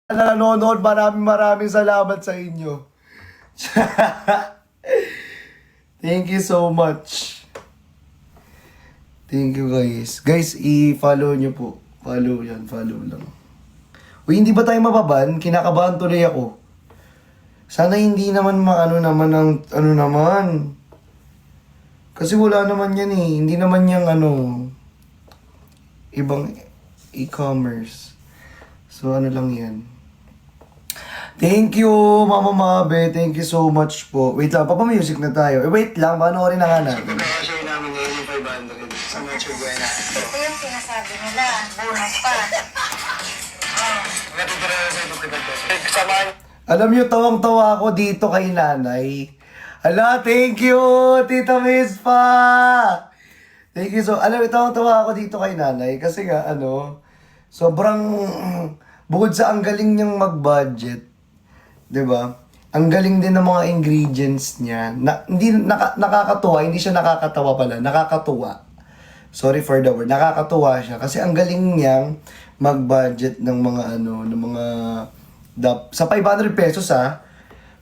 na nanonood, maraming salamat sa inyo. Thank you so much. Thank you guys. Guys, i-follow nyo po. Follow yan, follow lang. Uy, hindi ba tayo mababan? Kinakabahan tuloy ako. Sana hindi naman maano naman ang ano naman. Kasi wala naman yan eh. Hindi naman yung ibang e-commerce. So ano lang yan. Thank you, Mama Mabe. Thank you so much po. Wait lang, papamusic na tayo. Wait lang, panoorin na nga natin. Pagkakasya namin ngayon yung 500 sa Noche Buena. Ito yung sinasabi nila, bonus pa. Natutira na sa ito kasamahan. Alam niyo, tawang-tawa ako dito kay nanay. Hala, thank you, Tita Miss pa! Thank you so, alam niyo, tawang-tawa ako dito kay nanay. Kasi nga, sobrang, bukod sa ang galing niyang mag-budget, 'di ba? Ang galing din ng mga ingredients niya. Hindi nakakatuwa, hindi siya nakakatawa pala, nakakatuwa. Sorry for the word. Nakakatuwa siya kasi ang galing niyang mag-budget ng mga ng mga sa 500 pesos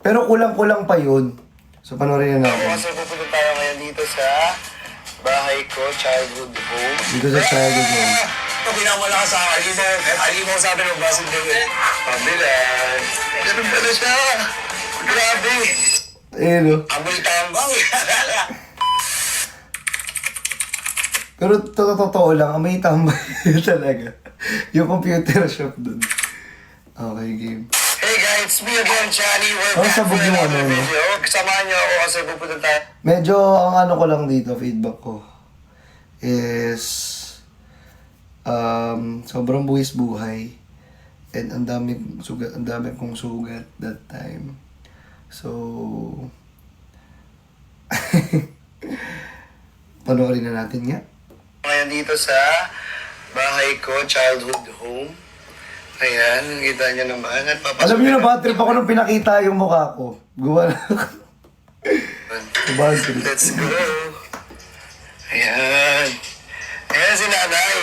Pero kulang-kulang pa 'yun. So panoorin na natin. Kasi pupunta tayo ngayon dito sa bahay ko, childhood home. Dito sa childhood home. Pag pinamala ka sa alimaw sabi ng basin din eh. Pambilan. Ganun pala siya. Grabe. Amoy tambang. Pero totoo lang, may tambay talaga. Yung computer shop dun. Okay, game. Hey guys, it's me again, Chani. We're back sabog for yung another video. Kasamahan niyo ako kasi pupunta tayo. Medyo ang ko lang dito, feedback ko, is sobrang buwis buhay. And ang dami kong sugat that time. So, panoorin na natin nga. Ngayon dito sa bahay ko, childhood home. Ayan, nakita niyo naman. At Alam niyo na, bad trip ako nung pinakita yung mukha ko. Gawa na. Bad trip. Let's go. Ayan. Ayan si nanay.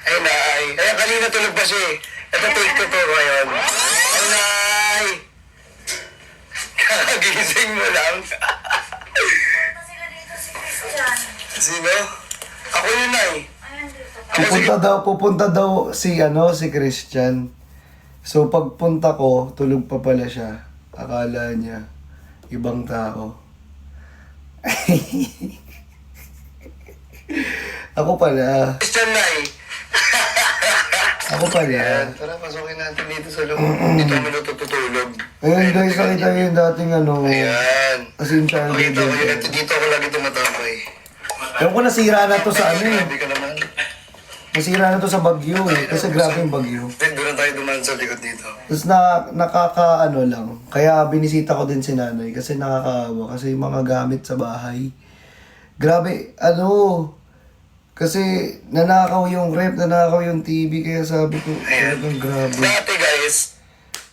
Ay, nay. Ayan, kanina tulog pa siya eh. Ito, take to ngayon. Ay, nay. Kakagising mo lang. Sila dito si Christian. Sino? Ako yun, nay. Ayan dito. Pupunta daw si Christian. So pagpunta ko, tulog pa pala siya. Akala niya ibang tao. Ako pala. Christian, nay. Ako pala. Ayan, tara, pasukin natin dito sa loob. Dito kami natutulog. Ayun guys, nakita niyo yung dating Ayan. as in childhood. Pakita ko yun. Dito ako lagi tumatapay. Ewan ko, nasira na to sa Grabe ka naman. Nasira na to sa Bagyo eh. Kasi grabe yung Bagyo. Then, doon na tayo dumaan sa likod dito. Tapos lang. Kaya binisita ko din si nanay kasi nakakaawa. Kasi yung mga gamit sa bahay. Grabe, kasi nanakaw yung rep, nanakaw yung TV. Kaya sabi ko, talagang grabe. Dati guys,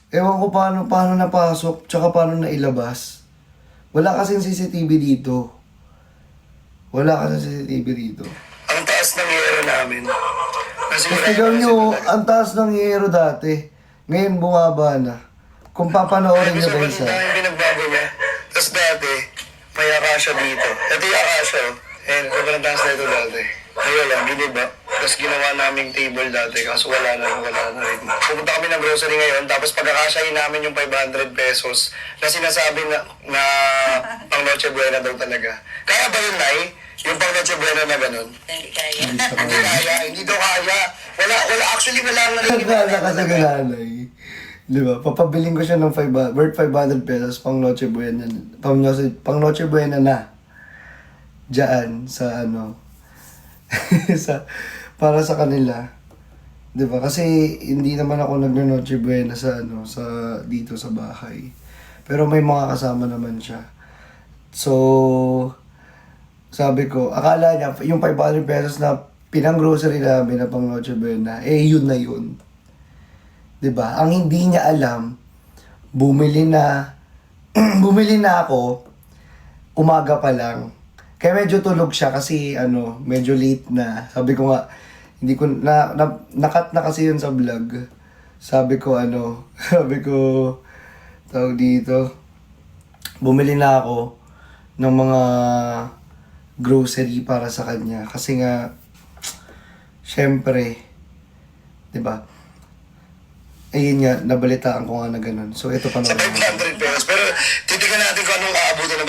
Ewan ko paano napasok, tsaka paano nailabas. Wala kasing CCTV dito. ang taas ng hero namin. Kasi Tapos tignan nyo, ang taas ng hiyero dati. Ngayon bumaba na. Kung papanoorin nyo guys yung pinagbago niya. Tapos dati, may akasya dito. Ito yung akasya, oh. And sobrang taas na ito dati. Ngayon lang, giniba. Tapos ginawa naming table dati, kaso wala na rin. Pupunta kami ng grocery ngayon, tapos pagkakasyahin namin yung 500 pesos na sinasabi na pang Noche Buena daw talaga. Kaya ba yun, Nay? Yung pang Noche Buena na ganun? Hindi kaya. Hindi kaya, hindi daw kaya. Actually, wala ang Nagkala ka sa gananay. Di ba? Papabiling ko siya ng worth 500 pesos pang Noche Buena. Pang Noche Buena na. Diyan, sa para sa kanila. 'Di ba? Kasi hindi naman ako nagno-Noche Buena sa dito sa bahay. Pero may mga kasama naman siya. So sabi ko, akala niya yung 500 pesos na pinang-grocery namin na pang Noche Buena, yun na yun. 'Di ba? Ang hindi niya alam, bumili na ako umaga pa lang. Kaya medyo tulog siya kasi medyo late na. Sabi ko nga, hindi ko na nakat na kasi yun sa vlog. sabi ko sabi ko, tawag dito, bumili na ako ng mga grocery para sa kanya. Kasi nga, syempre, di ba? Ayun nga, nabalitaan ko nga na ganun. So, ito pa Sa naman. 500 pesos. Pero titignan natin kung anong aabutin ng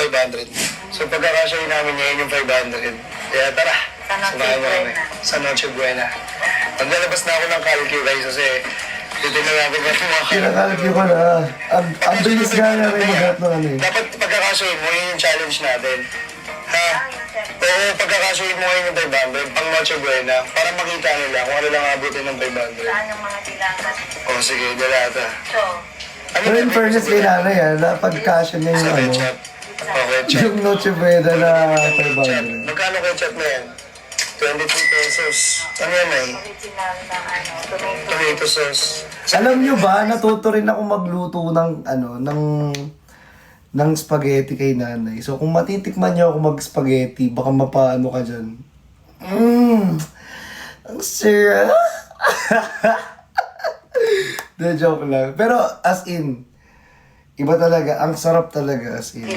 500. So pagkakasyahin namin ngayon yung 500. Kaya tara. Sa Noche samahan mo kami. Buena. Sa Noche Buena. Maglalabas na ako ng calcio guys kasi titignan natin kung anong mga Kinakalki ko na. Ang bilis nga na rin maghanap ng ano eh. Dapat pagkakasyahin mo, yun yung challenge natin. Ha? Oo, pagkakasyahin mo ngayon yung 500, pang Noche Buena, para makita nila kung ano lang abutin ng 500. Saan yung mga dilangan? O sige, dalata. So, Pero in fairness kay nanay napag-cashion niya Sa yung ketchup. O ketchup. yung Noche Buena na Ketchup. 500. Magkano ketchup na yan? 23 pesos. Ano yan ay? original na tomato. Tomato sauce. Alam nyo ba, natuto rin ako magluto ng spaghetti kay nanay. So, kung matitikman niyo ako mag-spaghetti, baka mapaano ka dyan. Ang sarap. De, joke lang. Pero, as in, iba talaga. Ang sarap talaga, as in.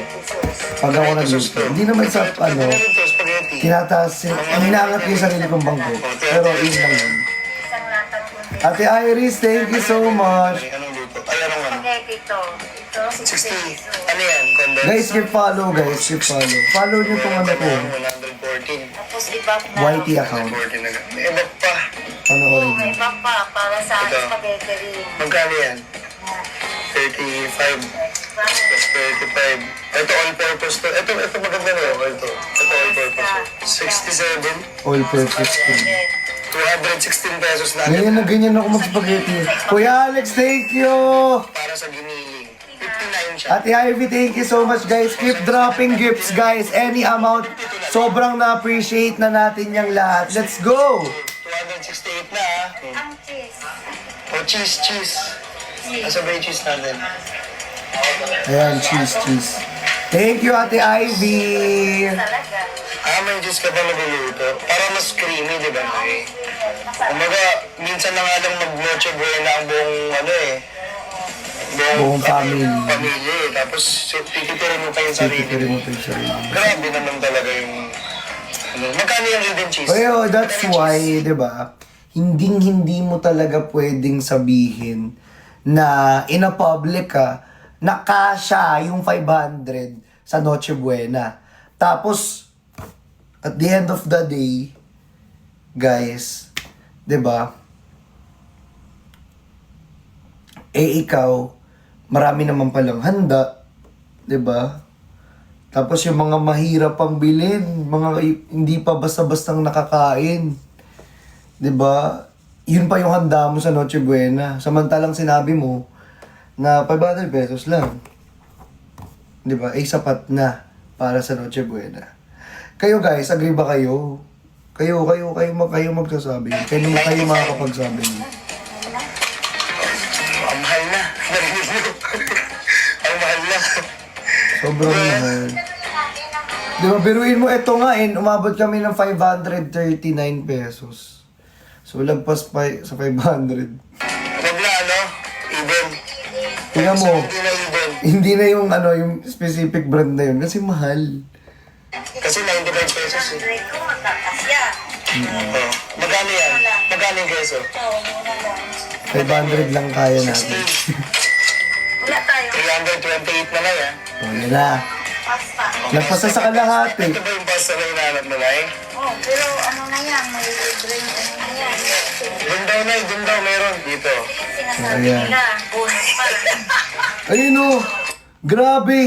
Pag ako nagluto. Hindi naman sa, Pwede na rin to, spaghetti. tinataas, hinaangat ko yung sarili kong bangko. Pero, yun lang yun. Isang latang kundi. Ate Iris, thank you so much. Anong luto? Ay, anong ano? Spaghetti to. Ito, 60. 60 Ano yan? Condensed? Guys, keep follow, guys. Keep follow. Follow nyo tong ano ko. 114. Tapos iba na. YT account. 114 na. May iba pa. Ano ko Oo, rin. may iba pa para sa Ito. spaghetti rin. Magkano yan? 35 plus 35. Ito all-purpose to. Ito maganda na yun. Ito all-purpose. 67. All-purpose food. 216 pesos na Ganyan na ganyan ako mag-spaghetti. Kuya Alex, thank you! para sa giniling. 59 siya. Ate Ivy, thank you so much, guys. Keep dropping gifts, guys. Any amount. Sobrang na-appreciate na natin yung lahat. Let's go! 268 na ha. Ang cheese. O cheese. Asa ba yung cheese natin? Ayan, cheese. Thank you, Ate Ivy. Talaga. May cheese ka pa nagluluto. Para mas creamy, di ba? Eh? Kumbaga, minsan na nga lang mag-noche buena ang buong Buong family. Pamilya eh. Tapos tititirin mo pa yung sarili Titirin mo. mo pa yung sarili. Grabe naman talaga yung... magkano yung hidden cheese? Well, that's why, di ba, hindi mo talaga pwedeng sabihin na in a public na kasha yung 500 sa Noche Buena. Tapos, at the end of the day, guys, di ba, ikaw, marami naman palang handa, di ba? Tapos yung mga mahirap pang bilhin, mga hindi pa basta-bastang nakakain. 'Di ba? Yun pa yung handa mo sa Noche Buena. Samantalang sinabi mo na 500 pesos lang. 'Di ba? Sapat na para sa Noche Buena. Kayo guys, agree ba kayo? Kayo magsasabi. Kayo makakapagsabi. Ang mahal na. Narinig mo. Ang mahal na. Sobrang mahal. Di ba, biruin mo, ito nga umabot kami ng 539 pesos. So, lagpas pa sa 500. Wag na even. Tingnan mo, Hindi na even. hindi na yung yung specific brand na yun kasi mahal. Kasi 95 pesos eh. Break ko, magkakasya. Oh. Magkano yan? Magkano yung keso? Ito, muna lang. 500 lang kaya natin. Wala tayo. 328 na lang yan. O, yun na. Pasta. Lagpas na sa kalahati. Ito ba yung pasta na hinahanap mo na eh? Oh, pero ano na yan, may libre yung ano na yan. Doon daw meron dito. Sinasabi Ayan. nila, bonus pa. Ayun o, grabe.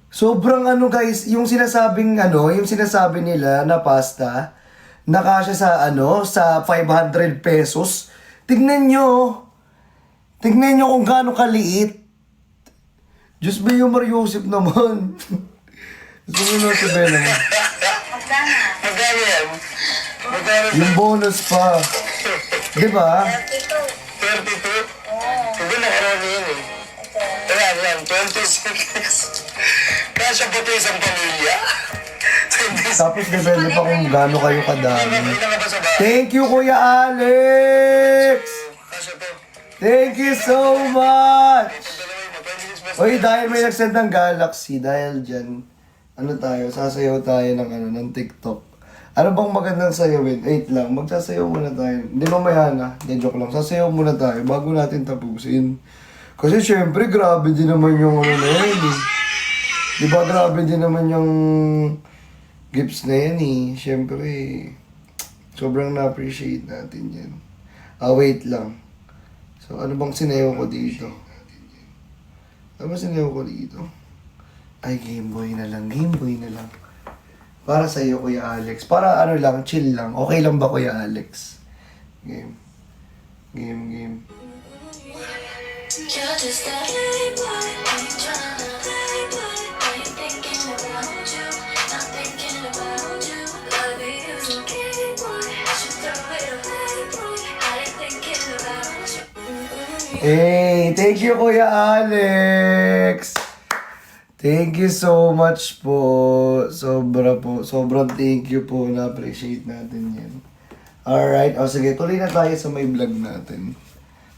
Sobrang guys, yung sinasabing yung sinasabi nila na pasta, nakasya sa sa 500 pesos. Tignan nyo kung gaano kaliit. Diyos ba yung Mariusip naman? Gusto mo na sabihin naman. Magkana? Magkano yan? Magkano Yung bonus pa. Di ba? 32. 32? Oo. Hindi nakarami yun eh. Ito. Ayan, 26. Kasya ba ito isang pamilya? 26. Tapos depende pa kung gaano kayo kadami. Hindi na ba sa bahay? Thank you, Kuya Alex! Kasya to. Thank you so much! Dalawa mo, 20 minutes best. Uy, dahil may nag-send ng Galaxy, dahil dyan, ano tayo, sasayaw tayo ng ng TikTok. Ano bang magandang sayawin? 8 lang, magsasayaw muna tayo. Hindi mamaya na, hindi joke lang. Sasayaw muna tayo bago natin tapusin. Kasi syempre, grabe din naman yung ano na yan eh. Di ba grabe din naman yung gifts na yan eh. Syempre, sobrang na-appreciate natin yan. Wait lang. So, ano bang sinayaw ko dito? Ano ba sinayaw ko dito? Ay, Game Boy na lang. Game Boy na lang. Para sa'yo, Kuya Alex. Para ano lang, chill lang. Okay lang ba, Kuya Alex? Game. Game. You're just a playboy, ain't tryna playboy. Ain't thinking about you, not thinking about you. Love is a game boy, should throw it away, boy. I ain't thinking about you. Hey, thank you, Kuya Alex! Thank you so much po. Sobrang thank you po. Na-appreciate natin yan. Alright, o sige, tuloy na tayo sa may vlog natin.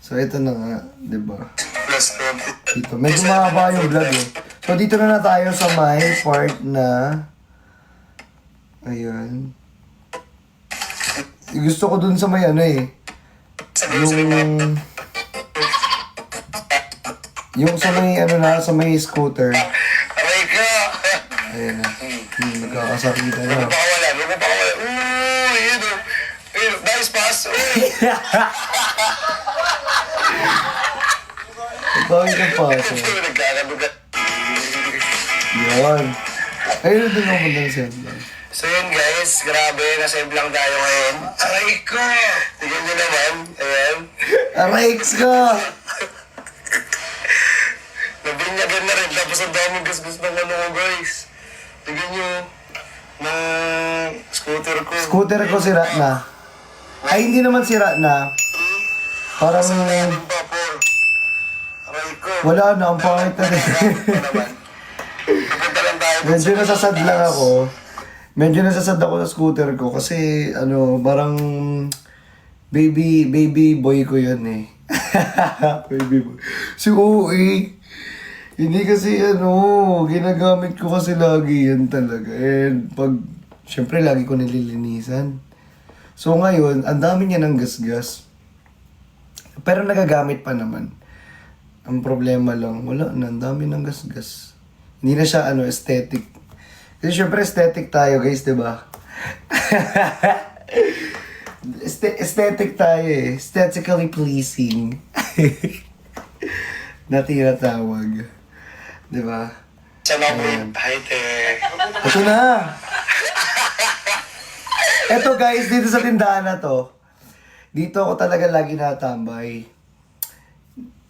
So, ito na nga, di ba? Plus 20. Dito, medyo mahaba yung vlog eh. So, dito na tayo sa may part na... Ayan. Gusto ko dun sa may ano eh. Yung sa may ano na, sa may scooter. Aray ka! Ayan na. Nagkakasakitan na. Pakawala. Uy, yun o. Ayun, nice pass. Uy! Bakit ka pa siya? Nagkakadugat. Yan. Ayun din ako ng send. So yun guys, grabe, nasa lang tayo ngayon. Aray ko! Tignan nyo naman, ayan. Arex ka! Nabinyagan na rin, tapos ang daming gasgas ng ano ko guys. Tignan nyo, ng scooter ko. Scooter ko sira na. Ay, hindi naman sira na. Parang Yung vapor. Aray ko. wala na, ang pangit na rin. Pupunta lang tayo. Medyo nasasad lang ako. Medyo nasasad ako sa scooter ko kasi ano, parang baby boy ko yun eh. Baby boy. Si OA. Hindi kasi ano, ginagamit ko kasi lagi yan talaga. And pag, syempre lagi ko nililinisan. So ngayon, ang dami niya ng gasgas. Pero nagagamit pa naman. Ang problema lang, wala na, ang dami ng gasgas. Hindi na siya ano, aesthetic. Kasi syempre aesthetic tayo guys, di ba? Aesthetic tayo eh. Aesthetically pleasing. Na tinatawag. Di ba? Sana ko yung height eh. Ito na! Eto guys, dito sa tindahan na to, dito ako talaga lagi natambay.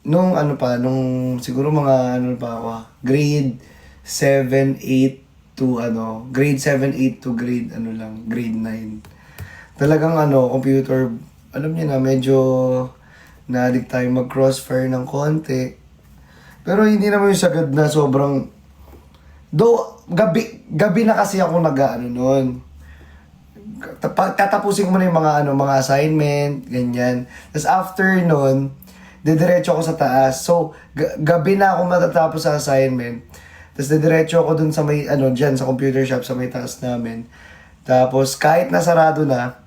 Nung ano pa, nung siguro mga ano pa ako, grade 7, 8 to ano, grade 7, 8 to grade ano lang, grade 9. Talagang ano, computer, alam niyo na, medyo na-addict tayo mag-crossfire ng konti. Pero hindi naman yung sagad na sobrang, though, gabi na kasi ako nag-ano noon. Katapusin ko muna yung mga assignment, ganyan. Tapos after nun, didiretso ako sa taas. So, gabi na ako matatapos sa assignment. Tapos didiretso ako dun sa may, dyan, sa computer shop, sa may taas namin. Tapos, kahit nasarado na,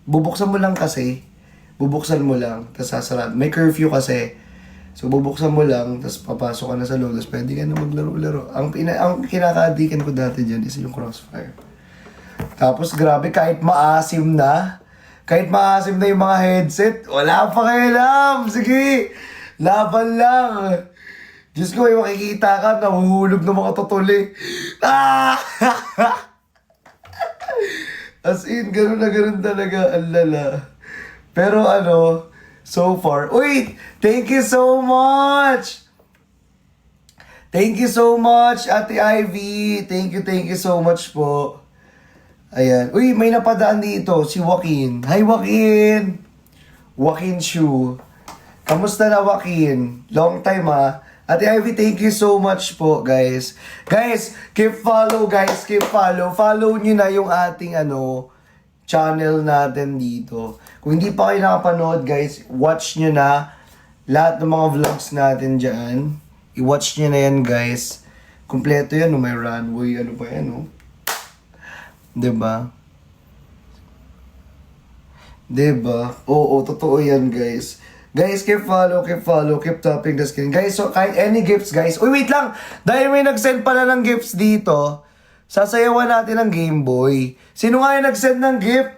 bubuksan mo lang kasi. Bubuksan mo lang, tapos sasarado. May curfew kasi. So, bubuksan mo lang, tapos papasok ka na sa loob, tapos pwede ka na maglaro-laro. Ang kinakaadikan ko dati dyan is yung crossfire. Tapos grabe, kahit maasim na yung mga headset, wala pa kayo alam. Sige, laban lang. Diyos ko, may makikita ka, nahuhulog ng mga tutuli. Ah! As in, ganun na ganun talaga, ang lala. Pero so far, uy, thank you so much! Thank you so much, Ate Ivy. Thank you so much po. Ayan. Uy, may napadaan dito, si Joaquin. Hi, Joaquin! Joaquin Shu. Kamusta na, Joaquin? Long time, ha? Ate Ivy, thank you so much po, guys. Guys, keep follow, guys. Keep follow. Follow nyo na yung ating, channel natin dito. Kung hindi pa kayo nakapanood, guys, watch nyo na. lahat ng mga vlogs natin dyan. I-watch nyo na yan, guys. Kompleto yan, no? May runway, ano pa yan, no? Diba? Diba? Oo, totoo yan, guys. Guys, keep follow, keep tapping the screen. Guys, so kahit any gifts, guys. Uy, wait lang! Dahil may nag-send pala ng gifts dito, sasayawan natin ng Game Boy. Sino nga yung nag-send ng gift?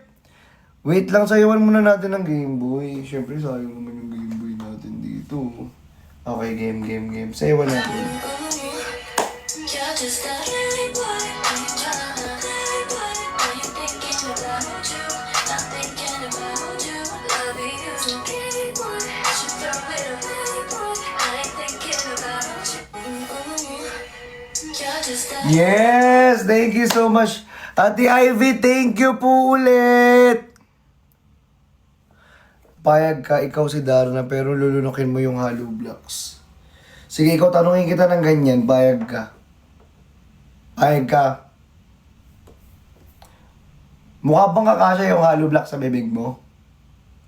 Wait lang, sayawan muna natin ng Game Boy. Siyempre, sayang naman yung Game Boy natin dito. Okay, game. Sayawan natin. You're just a playboy, I'm tryna playboy. Are you thinking about you? Not thinking about you. Loving you's a gay boy. I should throw it away, boy. I ain't thinking about you. You're just a Yes! Thank you so much. Ate Ivy, thank you po ulit! Payag ka, ikaw si Darna, pero lulunukin mo yung hollow blocks. Sige, ikaw tanungin kita ng ganyan, payag ka. Payag ka. Mukha bang kakasya yung hollow block sa bibig mo?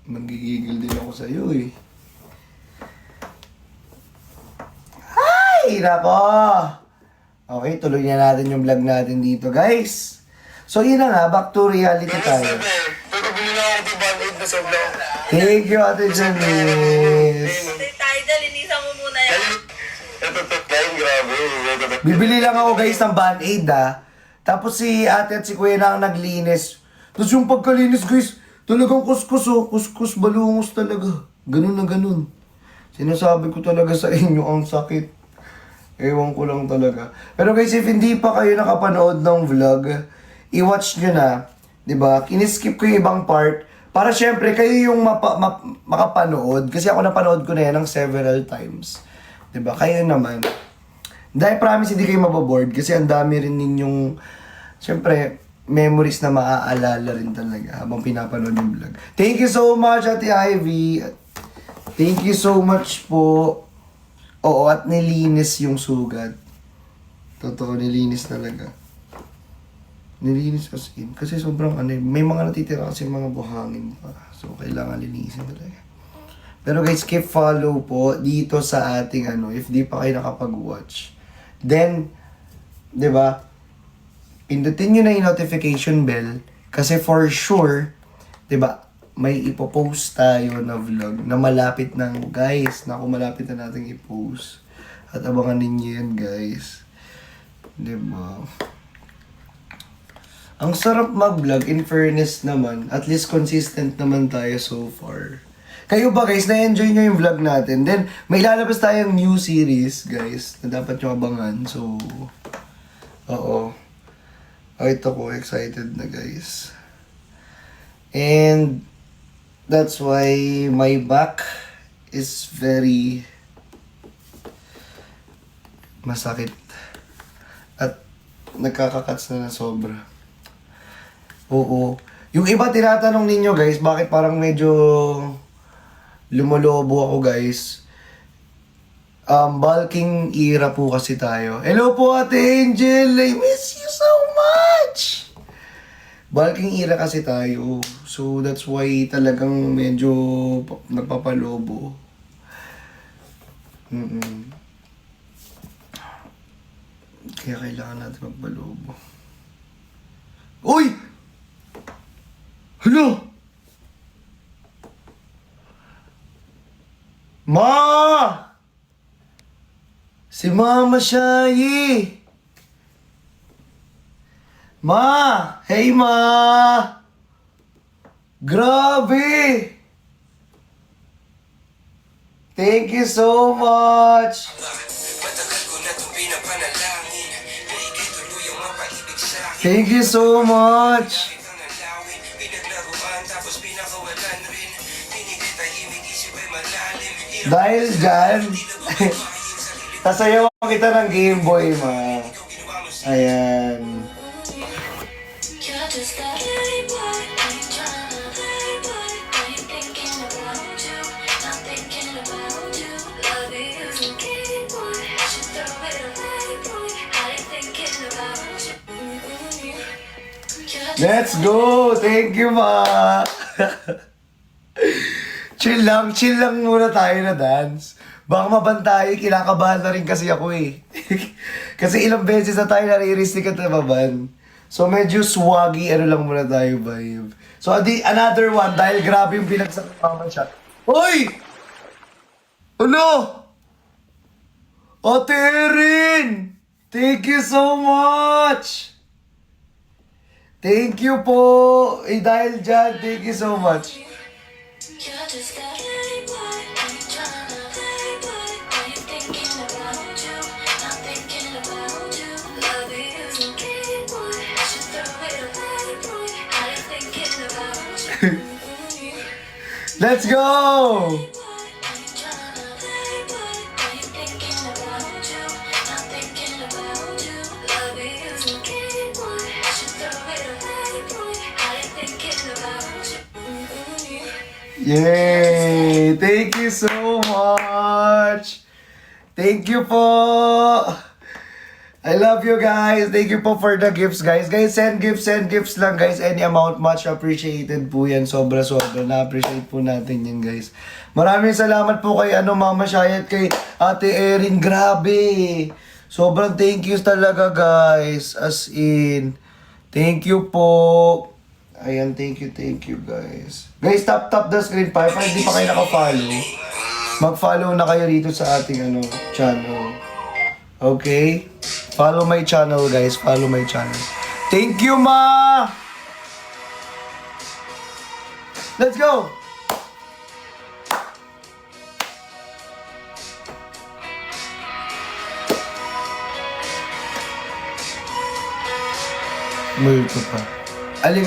Manggigigil din ako sa'yo eh. Ay, nako! Okay, tuloy na natin yung vlog natin dito, guys. So, yun na nga, back to reality tayo. Pero bili na ako ng band-aid na sa vlog. Thank you, Ate Janice. Tidal, linisan mo muna yan. Ito, grabe. Bibili lang ako, guys, ng Band-Aid, Tapos si ate at si kuya na ang naglinis. Tapos yung pagkalinis, guys, talagang kuskus, oh. Kuskus, balungos talaga. Ganun na ganun. Sinasabi ko talaga sa inyo, ang sakit. Ewan ko lang talaga. Pero guys, if hindi pa kayo nakapanood ng vlog, i-watch nyo na. 'Di ba? Kiniskip ko yung ibang part. Para syempre, kayo yung makapanood. Kasi ako napanood ko na yan ng several times. 'Di ba? Kayo naman. Dahil promise, hindi kayo mababoard. Kasi ang dami rin ninyong, syempre, memories na maaalala rin talaga habang pinapanood yung vlog. Thank you so much, Ate Ivy. Thank you so much po. Oo, at nilinis yung sugat. Totoo, nilinis talaga. Nilinis as in. Kasi sobrang may mga natitira kasi mga buhangin pa. So, kailangan linisin talaga. Pero guys, keep follow po dito sa ating if di pa kayo nakapag-watch. Then, di ba, pindutin nyo na yung notification bell. Kasi for sure, di ba, may ipopost tayo na vlog na malapit ng guys. Naku, malapit na natin i-post. At abangan ninyo yan, guys. Diba? Ang sarap mag-vlog. In fairness naman, at least consistent naman tayo so far. Kayo ba, guys? Na-enjoy nyo yung vlog natin? Then, may lalabas tayong new series, guys, na dapat nyo abangan. So, oo. Ito ko, excited na, guys. And, that's why my back is very masakit. At nagkakakats na sobra. Oo. Yung iba tinatanong ninyo, guys, bakit parang medyo lumolobo ako, guys. Bulking era po kasi tayo. Hello po, Ate Angel! I miss you so much! Bulking era kasi tayo. So, that's why talagang medyo nagpapalobo. Kaya kailangan natin magpalobo. Uy! Hala! Ma! Si Mama Shayi! Ma! Hey, Ma! Grabe! Thank you so much! Thank you so much! Dahil dyan, sasayawan kita ng Game Boy, Ma. Ayan. You're just a playboy, I'm tryna playboy. Are you thinking about you? Not thinking about you. Loving you's a gay boy. I should throw it away, boy. I ain't thinking about you. You're just Let's go! Thank you, Ma! chill lang muna tayo na dance. Baka mabantay, kinakabahan na rin kasi ako eh. Kasi ilang beses na tayo nare-ristic at nababan. So medyo swaggy, ano lang muna tayo, vibe. So another one, dahil grabe yung binagsak ng mama siya. Hoy! Ano? Ate Erin! Thank you so much! Thank you po! Eh dahil dyan, thank you so much. You're just that playboy, ain't tryna playboy. When you're thinking about you, not thinking about you. Love is a game boy, I should throw it away, boy. I ain't thinking about you. Let's go! Ain't tryna playboy, when you're thinking about you, not thinking about you. Love is a game boy, I should throw it away, boy. I ain't thinking about you. Yay! Thank you so much! Thank you po! I love you guys! Thank you po for the gifts guys. Guys, send gifts lang guys. Any amount, much appreciated po yan. Sobra-sobra. Na-appreciate po natin yan guys. Maraming salamat po kay Mama Shai at kay Ate Erin. Grabe! Sobrang thank you talaga guys. As in, thank you po. Ayan, thank you guys. Guys, tap the screen pa. If hindi pa kayo naka-follow, mag-follow na kayo dito sa ating channel. Okay? Follow my channel, guys. Follow my channel. Thank you, ma! Let's go! Multo pa. Aling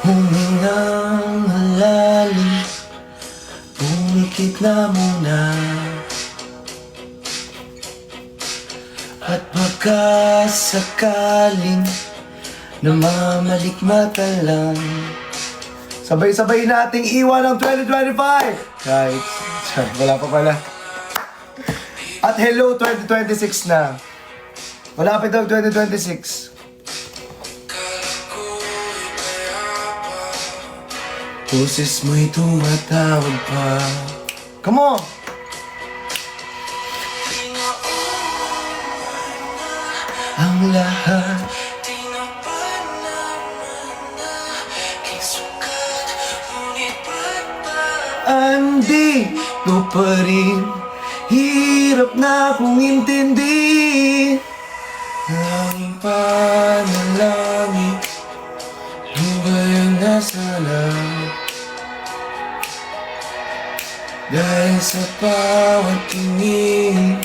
Humingang malalim, pumikit na muna, at baka sakaling namamalikmata lang. Sabay-sabay nating iwan ang 2025! Kahit, wala pa pala. At hello 2026 na. Malapit ang 2026. Boses mo'y tumatawag pa. Come on! Ang lahat andito pa rin. Hirap na kong intindihin ang panalangin. Ano ba yung nasa lang? Dahil sa bawat tingin,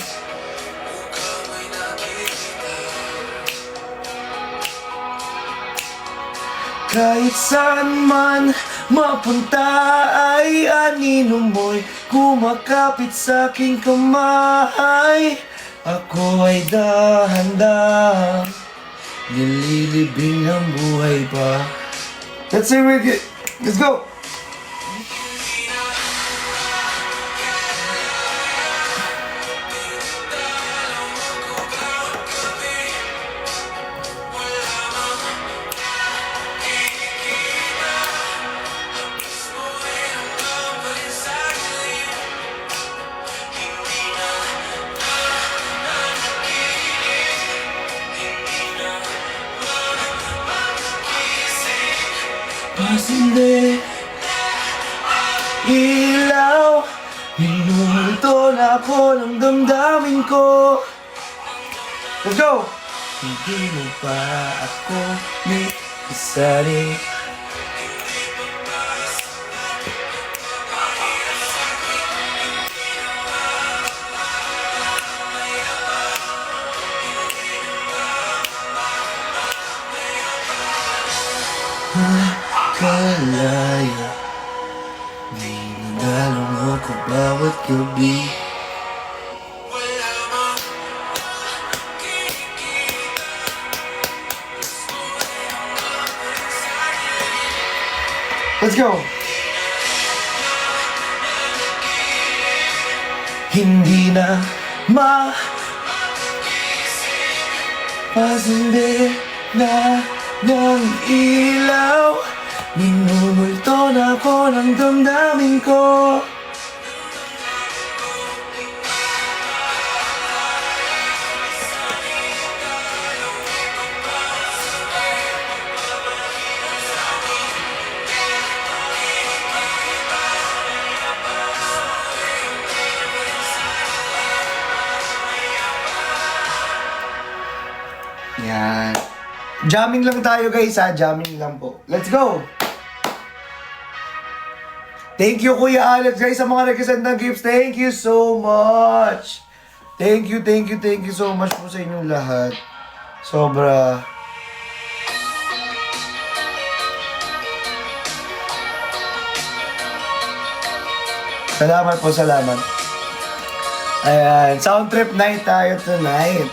kahit saan man mapunta ay anino mo'y kumakapit sa aking kamay. Ako ay dahan-dahan nililibing ang buhay pa. Let's sing with it. Let's go! Pasinde, ilaw, minumulto na ako ng damdamin ko. Let's go! Hindi mo pa ako may isari. Kalaya, dinadalo ko bawat gabi. Let's go! Hindi na pasinde na ng ilaw, Minumulto na ako ng damdamin ko. Yan. Jamming lang tayo guys ha. Jamming lang po. Let's go! Thank you Kuya Alex guys sa mga nag-send ng gifts. Thank you so much. Thank you so much po sa inyong lahat. Sobra. Salamat po, salamat. Ayan, sound trip night tayo tonight.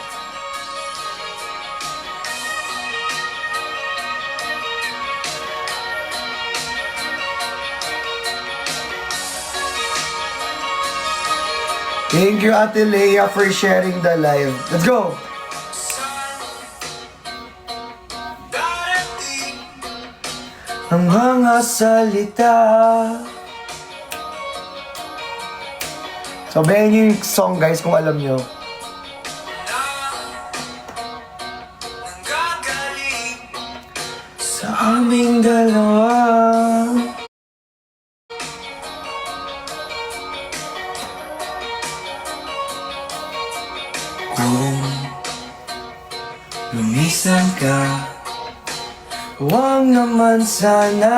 Thank you, Ate Leia, for sharing the live. Let's go! Ang mga salita. Sabayan niyo yung song, guys, kung alam niyo. Sa aming dalawa. Kung lumisan ka, huwag naman sana.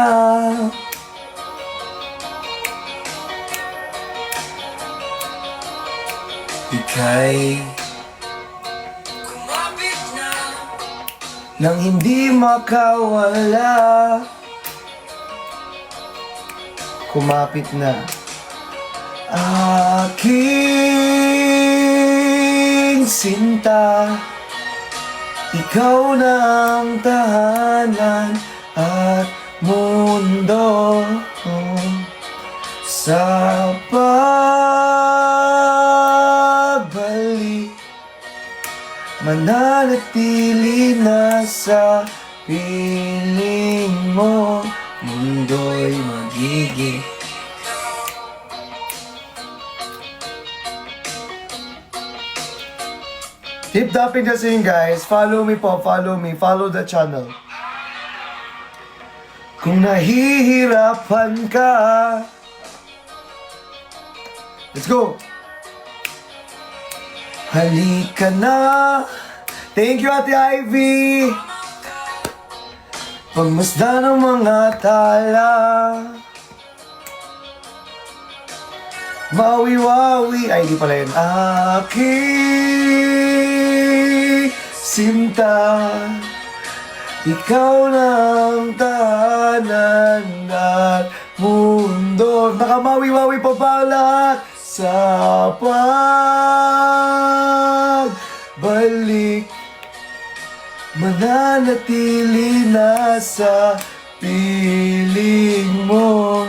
Ika'y kumapit na nang hindi makawala. Kumapit na aking sinta. Ikaw na ang tahanan at mundo sa pagbalik. Mananatili na sa piling mo. Mundo'y magiging Tip tapping kasi yun guys. Follow me po, follow me. Follow the channel. Kung nahihirapan ka. Let's go! Halika na. Thank you, Ate Ivy. Pagmasdan ng mga tala. Mawi-wawi. Ay, di pala yun. Aking sinta. Ikaw ng tahanan at mundo. Nakamawi-wawi pa ba lahat? Sa pagbalik. Mananatili na sa piling mo.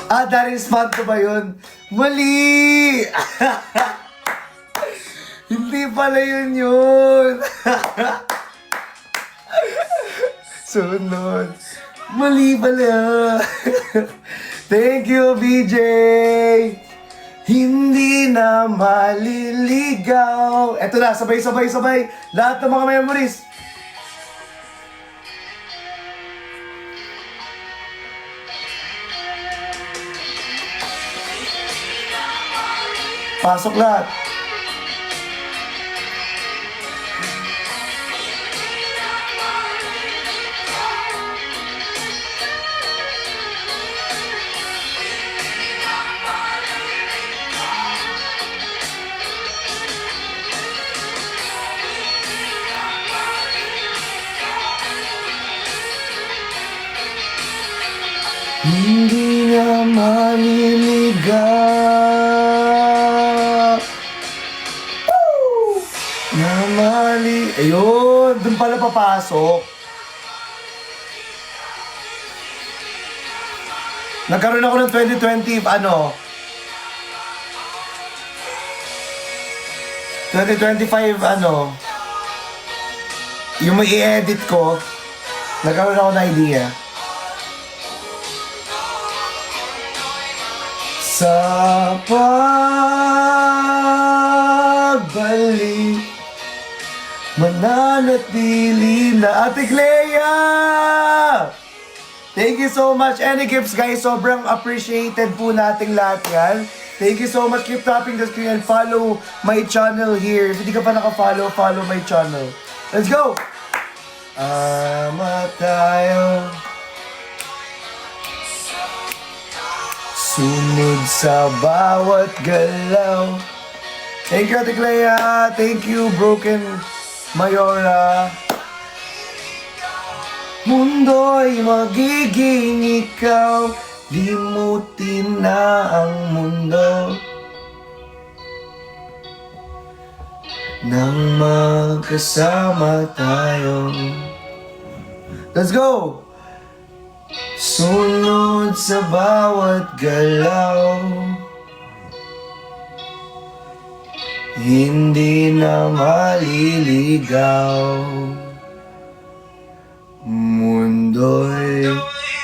That is fun ko ba yun? Mali! Hindi pala yun yun. Sunod. Mali pala. Thank you, BJ. Hindi na maliligaw. Eto na, sabay. Lahat ng mga memories. Pasok lahat. Hindi na maliligaw. Na mali. Ayun, dun pala papasok. Nagkaroon ako ng 2020, 20 20 2025, ano, yung may i-edit ko, nagkaroon ako ng idea. Sa pagbalik, mananatili na Ate Clea! Thank you so much. Any gifts, guys, sobrang appreciated po nating lahat yan. Thank you so much. Keep tapping the screen and follow my channel here. If hindi ka pa naka-follow, follow my channel. Let's go! Ama tayo, sunod sa bawat galaw. Thank you, Ate Clea. Thank you, Broken Mayora. Mundo'y magiging ikaw, limutin na ang mundo. Nang magkasama tayo. Let's go! Sunod sa bawat galaw, hindi na maliligaw. Mundo'y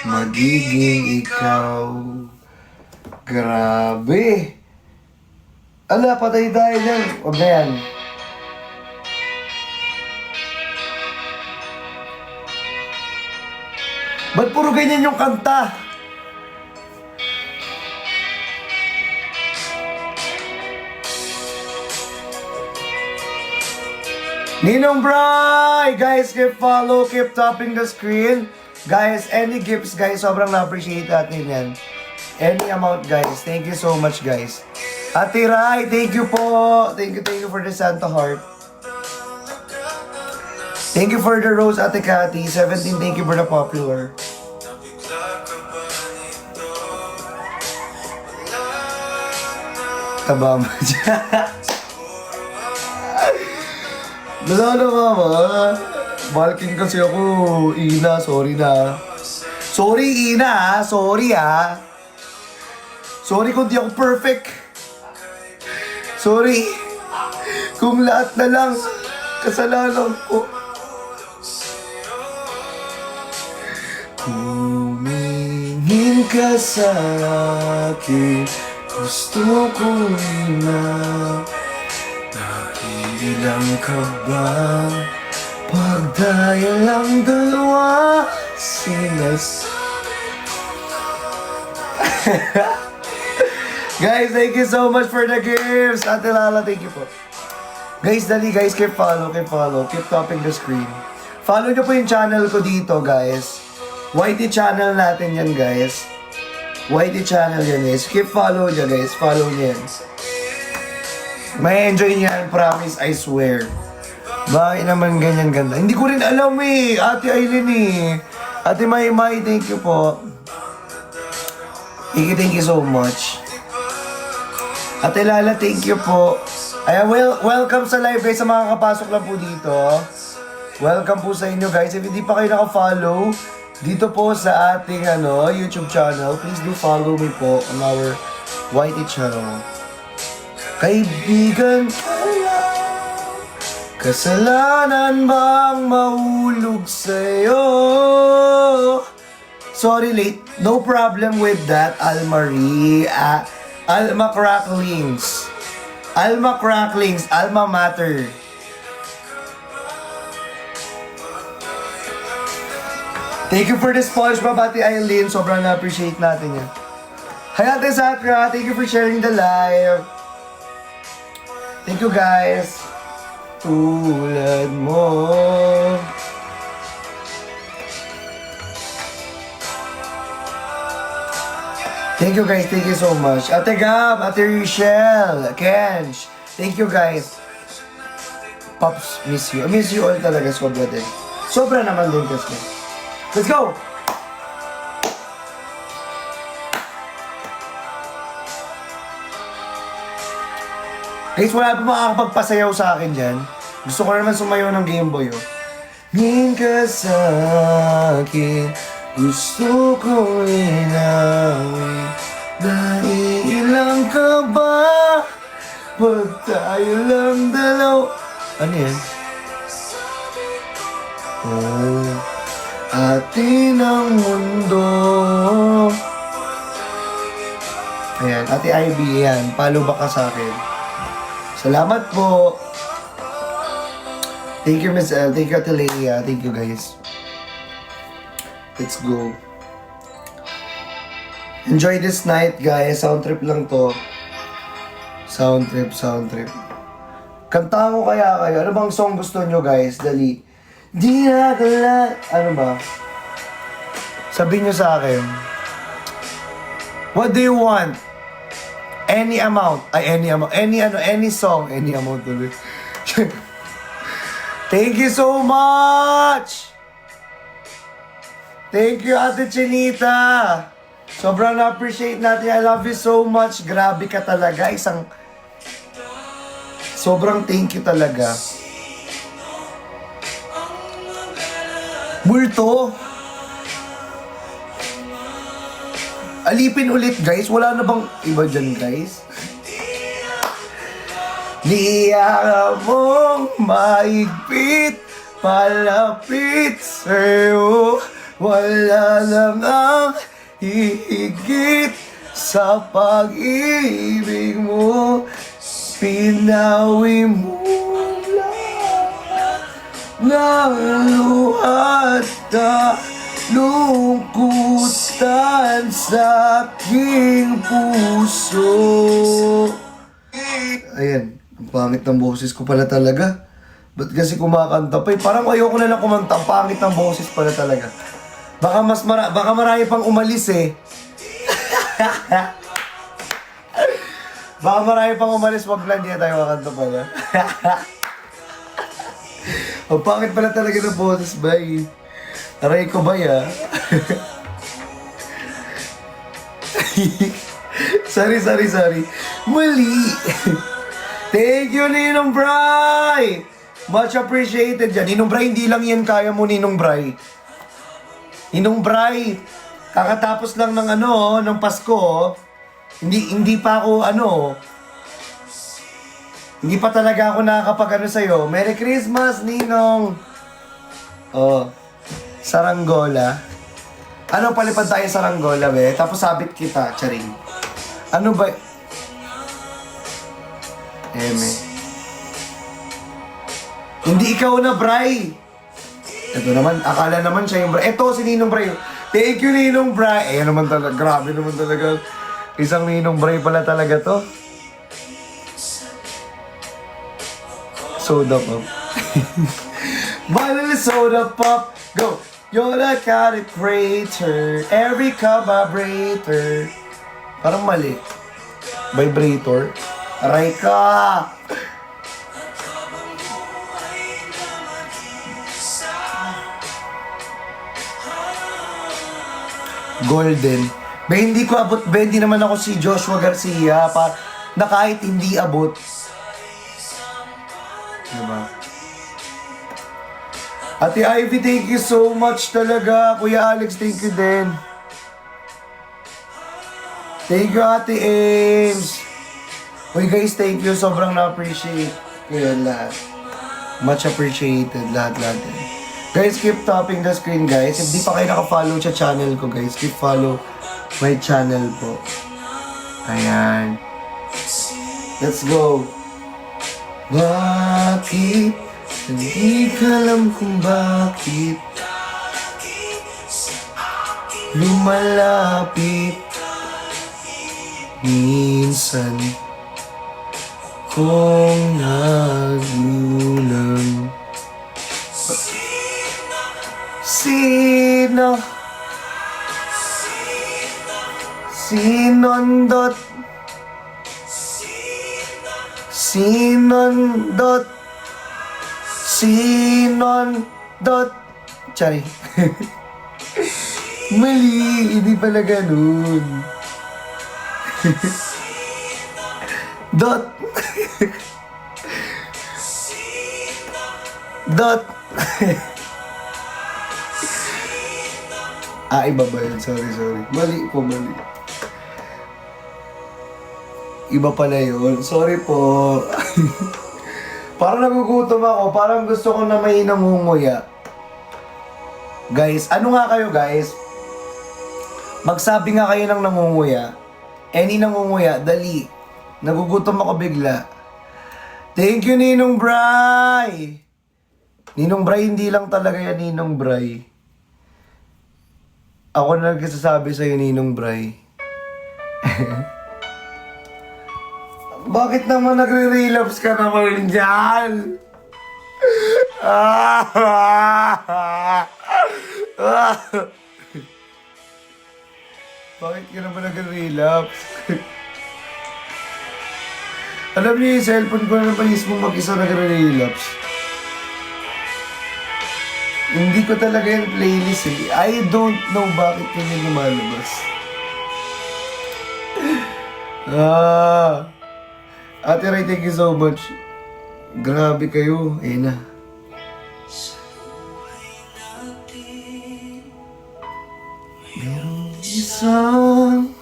magiging ikaw. Grabe! Ala, patay tayo dyan. Huwag na yan. Ba't puro ganyan yung kanta? Ninong Bray! Guys, keep follow, keep tapping the screen. Guys, any gifts, guys, sobrang na-appreciate natin yan. Any amount, guys. Thank you so much, guys. Ate Rai, thank you po. Thank you for the Santa Heart. Thank you for the rose, Ate Cathy. 17, thank you for the popular. Taba mo dyan. Wala na, mama. Balking kasi ako. Ina, sorry na. Sorry, Ina, ha? Sorry, ha? Sorry kung di ako perfect. Sorry. Kung lahat na lang kasalanan ko. Tumingin ka sa akin, gusto ko na. Nakikilang ka ba? Pagdaya lang dalawa sinas. Guys, thank you so much for the gifts. Ate Lala, thank you po. Guys, dali guys, keep follow. Keep tapping the screen. Follow nyo po yung channel ko dito, guys. YT channel natin yan, guys. YT channel yan, guys. Keep follow nyo, guys. Follow nyo yan. May enjoy niyan, promise, I swear. Bakit naman ganyan ganda? Hindi ko rin alam eh. Ate Aileen eh. Ate Maymay, thank you po. Thank you so much. Ate Lala, thank you po. Ay, welcome sa live guys, sa mga kapasok lang po dito. Welcome po sa inyo guys. If hindi pa kayo naka-follow dito po sa ating YouTube channel, please do follow me po on our YT channel. Kaibigan ka lang, kasalanan bang mahulog sa'yo? Sorry late, no problem with that, Almarie. Alma Cracklings. Alma Cracklings, Alma Mater. Thank you for the SpongeBob, Ate Aileen. Sobrang na-appreciate natin yan. Hi, Ate Satra. Thank you for sharing the live. Thank you, guys. Tulad mo. Thank you, guys. Thank you so much. Ate Gab, Ate Rochelle, Kench. Thank you, guys. Pops, miss you. I miss you all talaga, sobra din. Sobra naman din kasi. Let's go! Guys, wala pa makakapagpasayaw sa akin dyan. Gusto ko naman sumayaw ng Game Boy, oh. Ngin ka sa akin, gusto ko linawin. Naiilang ka ba? Pag tayo lang dalaw. Ano yan? Oh, atin ang mundo. Ayan, Ate Ivy, yan. Follow back ka sa akin. Salamat po. Thank you, Miss L. Thank you, Ate Leia. Thank you, guys. Let's go. Enjoy this night, guys. Sound trip lang to. Sound trip, sound trip. Kantahan ko kaya kayo. Ano bang song gusto nyo, guys? Dali. Di na kala... Ano ba? Sabihin nyo sa akin. What do you want? Any amount. Ay, any amount. Any song. Any amount tuloy. Thank you so much! Thank you, Ate Chinita! Sobrang na-appreciate natin. I love you so much. Grabe ka talaga. Sobrang thank you talaga. Multo! Alipin ulit, guys. Wala na bang iba dyan, guys? Niya mong maigpit, palapit sa'yo. Wala lang ang hihigit sa pag-ibig mo. Pinawi mo lahat ng luhat na lungkutan sa aking puso. Ayan, ang pangit ng boses ko pala talaga. Ba't kasi kumakanta pa eh? Parang ayoko na lang kumanta. Ang pangit ng boses pala talaga. Baka marami pang umalis eh. Baka marami pang umalis. Wag lang, di na tayo kakanta pala. Ang pangit pala talaga ng boses, bay. Aray ko ba ya? Sorry. Mali. Thank you, Ninong Bray. Much appreciated yan. Ninong Bray, hindi lang yan kaya mo, Ninong Bray. Ninong Bray, kakatapos lang ng ng Pasko. Hindi pa ako hindi pa talaga ako nakakapag sa'yo. Merry Christmas, Ninong. Oh. Saranggola. Ano, palipad tayo saranggola, be? Tapos sabit kita, charing. Ano ba? Eme. Hindi ikaw na, Bray. Ito naman, akala naman siya yung Bray. Ito, si Ninong Bray. Thank you, Ninong Bray. Eh, naman talaga, grabe naman talaga. Isang Ninong Bray pala talaga to. Soda pop. Vanilla soda pop. Go. You're the calibrator, every cup vibrator. Parang mali. Vibrator. Aray ka! Golden. Ba hindi ko abot, ba hindi naman ako si Joshua Garcia na kahit hindi abot. Diba? Ate Ivy, thank you so much talaga. Kuya Alex, thank you din. Thank you, Ate Ames. Uy guys, thank you. Sobrang na-appreciate ko yan lahat. Much appreciated lahat-lahat. Guys, keep tapping the screen, guys. If di pa kayo naka-follow sa channel ko, guys, keep follow my channel po. Ayan. Let's go. Bakit? Hindi ka alam kung bakit lumalapit minsan kung nagulang. Sinondot Sorry. Mali, hindi pala ganun. Dot. Iba ba yun? Sorry. Mali. Iba pala yun. Sorry po. Parang nagugutom ako. Parang gusto ko na may nangunguya. Guys, ano nga kayo guys? Magsabi nga kayo ng nangunguya. Any nangunguya, dali. Nagugutom ako bigla. Thank you, Ninong Bray! Ninong Bray, hindi lang talaga yan, Ninong Bray. Ako na nagsasabi sa'yo, Ninong Bray. Bakit naman nagre-relapse ka naman dyan? Bakit ka naman nagre-relapse? Alam niyo yung cellphone ko na mismo mag-isa nagre-relapse. Hindi ko talaga yung playlist eh. I don't know bakit yun yung lumalabas. Ate Ray, thank you so much. Grabe kayo. Ayun na. Merong isang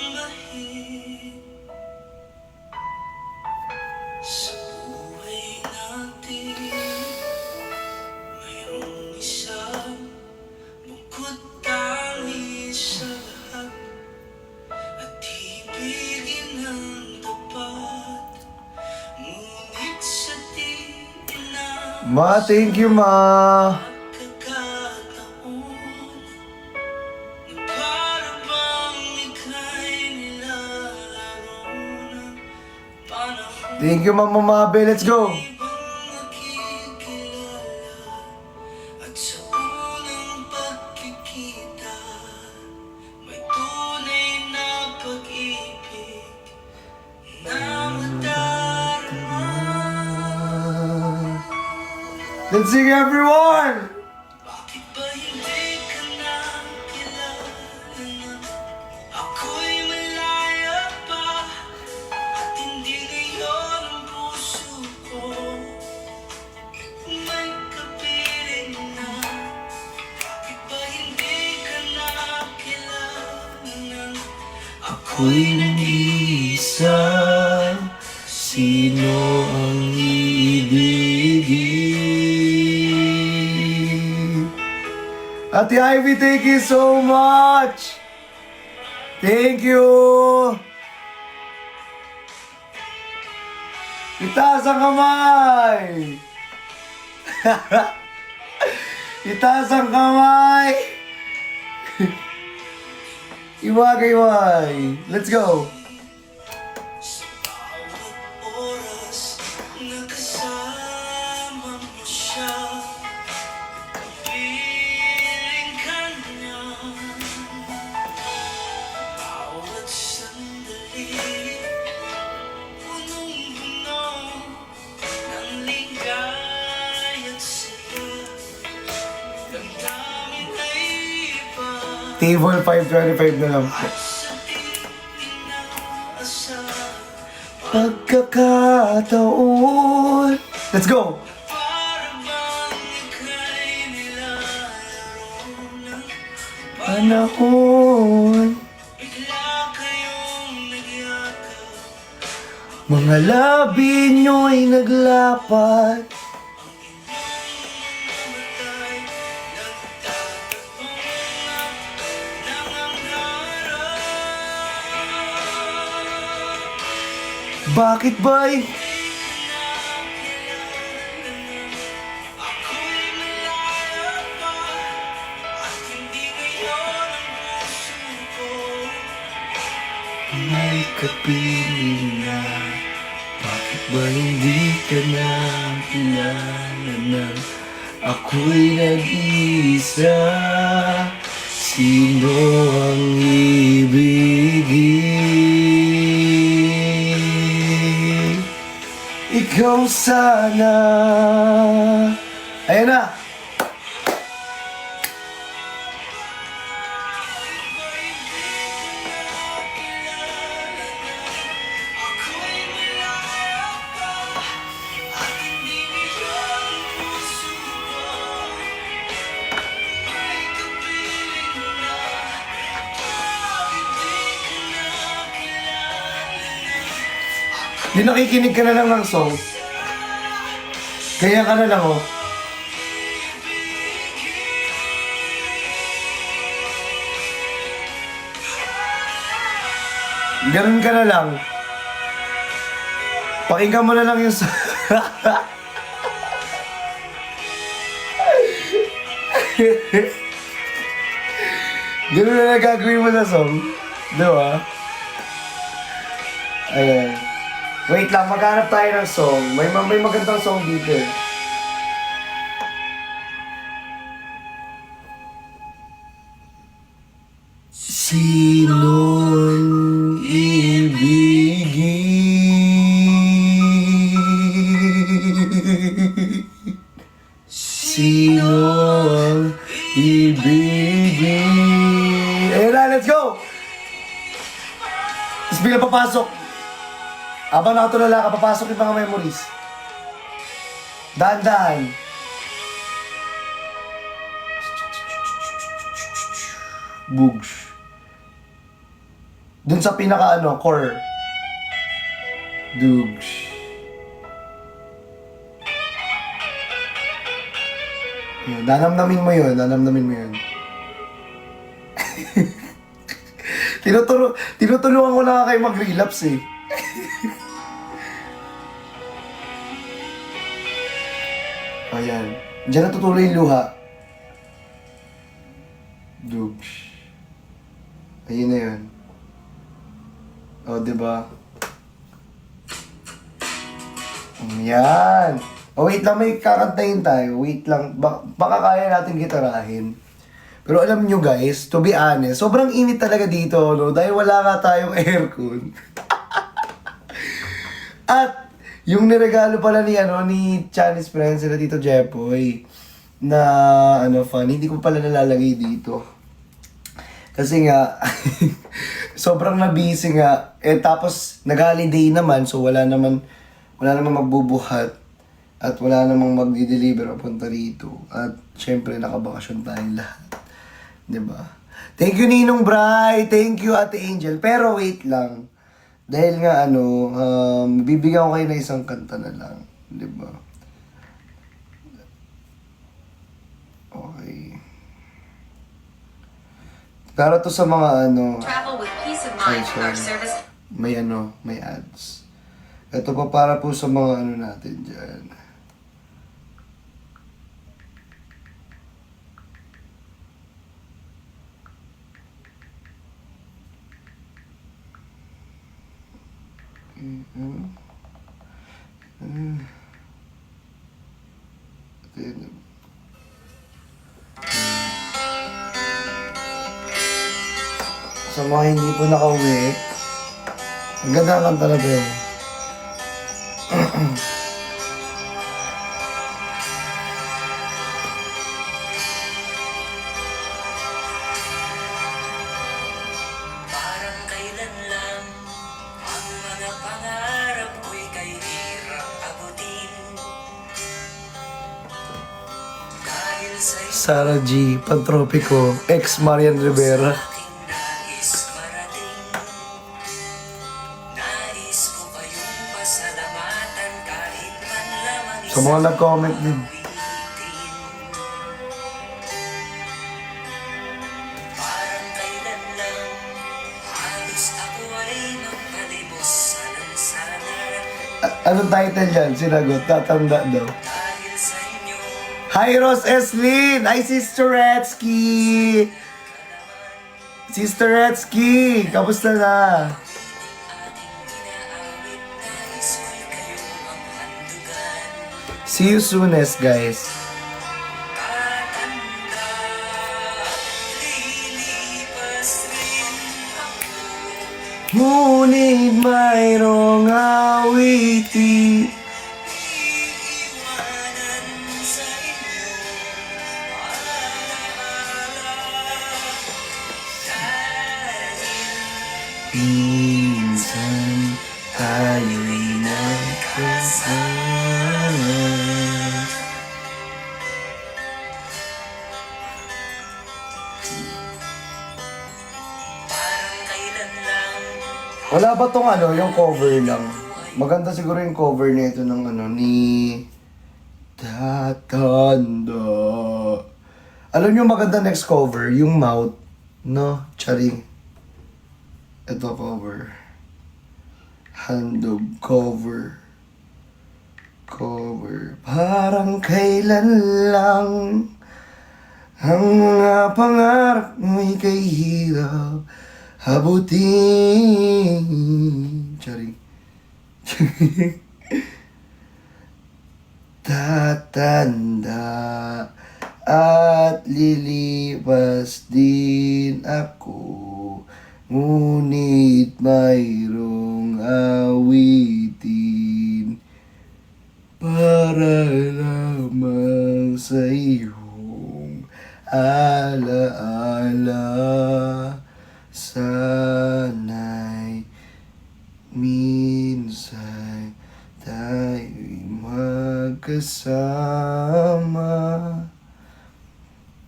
sasambahin sa buhay natin. Mayroong isang bukod tangi sa lahat at ibigin ng tapat. Ngunit sa di na Ma, thank you, Ma. Thank you, Mama Mabe. Let's go. at sa unang pagkikita, may tunay na pag-ibig na madarama. Let's sing, everyone. Bakit ba hindi ka na kilala na ako'y malaya pa at hindi ngayon ang puso ko may kapiling na? Bakit ba hindi ka na kilala na ako'y Nag-iisa, sino ang iibigin? Ate Ivy, thank you so much! Thank you! Itaas ang kamay! Itaas ang kamay! Iwagay-way! Let's go! sa bawat oras na kasama mo siya? Kapiling ka niya bawat sandali, punong-puno ng ligay at saya. Damdamin ay iba Table 525 na lang po. sa di inaasahan. Pagkakataon. Let's go! Para bang ika'y nilalaro ng Panahon. bigla kayong nagyakap. Mga labi nyo'y naglapat. Namatay, nagtatagpo na nangangarap. Bakit ba'y Ako'y malaya pa at hindi ngayon ang puso ko may kapiling na? Bakit ba hindi ka na kilala na ako'y nag-iisa? Sino ang ibigin? Ikaw sana. Ayan na. Ako'y malaya pa at hindi ngayon ang puso ko may kapiling na? Yung nakikinig ka na lang ng song, kaya ka na lang, oh. Ganun ka na lang. Pakinggan mo na lang yung song. Ganun na lang gagawin mo sa song. Diba? Ayan. Wait lang, maghanap tayo ng song. May magandang song dito eh. Sinong ibigin? Sino ang ibigin? Ayun na, let's go! Tapos bigla papasok. Habang nakatulala ka, papasok yung mga memories. Dahan-dahan. Bugs. Dun sa pinaka core. Dugs. Yun, nanamnamin mo yun. Tinutulungan ko na kayo mag-relapse eh. Ayan. Diyan natutuloy yung luha. Dugs. Ayun na yun. O, diba? Yan. O, wait lang, may kakantayin tayo. Wait lang, baka kaya natin gitarahin. Pero alam nyo guys, to be honest, sobrang init talaga dito, no? Dahil wala nga tayong aircon. At, yung niregalo pala ni Chinese friends sila dito, Jepoy, na, fan, hindi ko pala nalalagay dito. Kasi nga, sobrang na-busy nga. Eh, tapos, nag-holiday naman, so wala naman magbubuhat. At wala namang mag-deliver papunta rito. At, syempre, nakabakasyon tayong lahat. Diba? Thank you, Ninong Bray. Thank you, Ate Angel. Pero, wait lang. Dahil nga, bibigyan ko kayo ng isang kanta na lang. Diba? Okay. Pero to sa mga Travel with peace of ay, mind with our sorry. service. May ads. Ito pa para po sa mga natin dyan. Sa mga hindi po nakauwi, ang ganda ng kanta na to eh. Parang kailan lang ang mga pangarap ko'y kay hirap abutin. Dahil sa Sarah G. Pantropiko, ex Marian Rivera. aking nais marating, nais ko kayong pasalamatan kahit man lamang Sa mga nag-comment din. Parang kailan lang halos ako ay magpalimos sa lansangan. Anong title yan? Sinagot, tatanda daw. Dahil sa inyo, Hi, Ros Eslin! Hi, Sister Retsky! Sister Retsky! Kamusta na? aking ginaawit, nais ko'y kayong ang handugan. See you soonest, guys. Tatanda, lilipas rin ako. Ngunit mayroong awitin. Iiwanan sa inyo, alaala. Dahil Minsan tayo'y nagkasama. parang kailan lang Wala ba tong yung cover lang? ay Maganda siguro yung cover nito ng ano, ni Tatanda. Alam nyo maganda next cover, yung mouth, no? Charing. Ito cover. Handog cover. Cover. Parang kailan lang ang mga pangarap mo'y kay hirap habutin. Charing. Tatanda at lilipas din ako, ngunit mayroong awitin para lamang sa iyong alaala. Sana'y minsan tayo'y magkasama.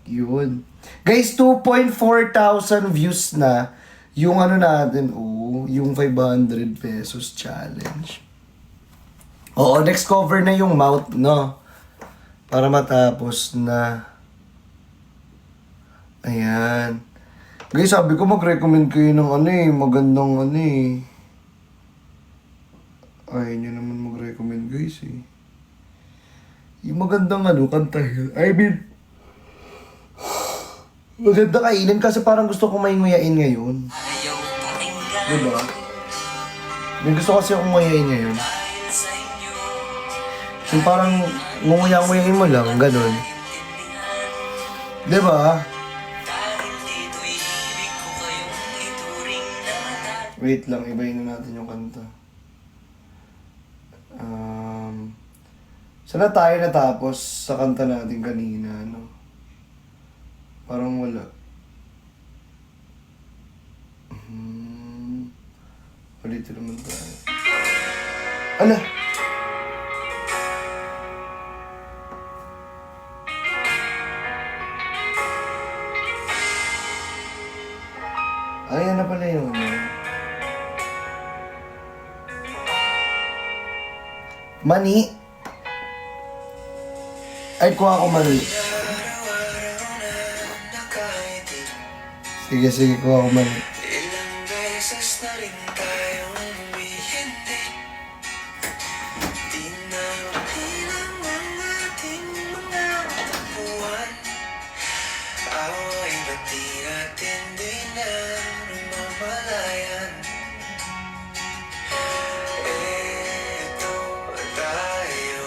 Yun. Guys, 2,400 views na yung ano natin, yung 500 pesos challenge. Oo, next cover na yung mouth, no? Para matapos na. Ayan. Guys, sabi ko mag-recommend kayo ng magandang Ayaw nyo naman mag-recommend guys Yung magandang kanta yun. I mean, maganda kainin kasi parang gusto kong mainguyain ngayon. Diba? May gusto kasi akong nguyain ngayon. Yung parang nguya-nguyain mo lang, ganun. Diba? Wait lang, ibayin na natin yung kanta. Sana tayo natapos sa kanta natin kanina, no? Parang wala. Ulitin naman tayo. Ala! Ayan na pala yun. Mani. Ay, kuha ko mani. Sige, kuha ko mani. Ilang beses na rin tayong humihindi. Di na mabilang ang ating mga tapuan. Away ba't di natin di na namamalayan? Eto tayo,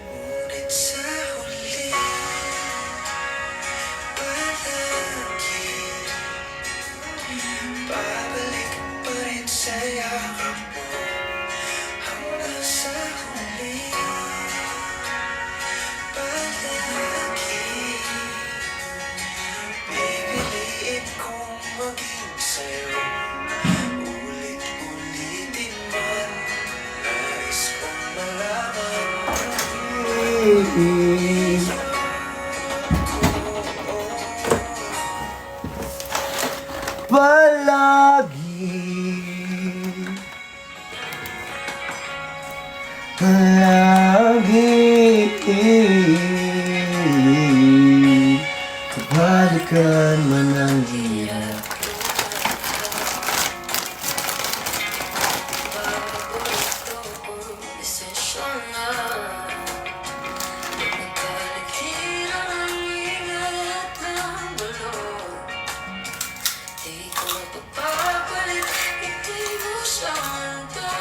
ngunit sa huli palagi babalik pa rin sa yakap mo hanggang sa huli. Palagi pipiliin kong maging sa'yo, ulit-ulitin man. Nais kong malaman Palagi. Balikan man ang hirap. Desensyon na nagkalikiran ang ingay at ang balon. Di ko mapapalit, hindi mo siya mundo.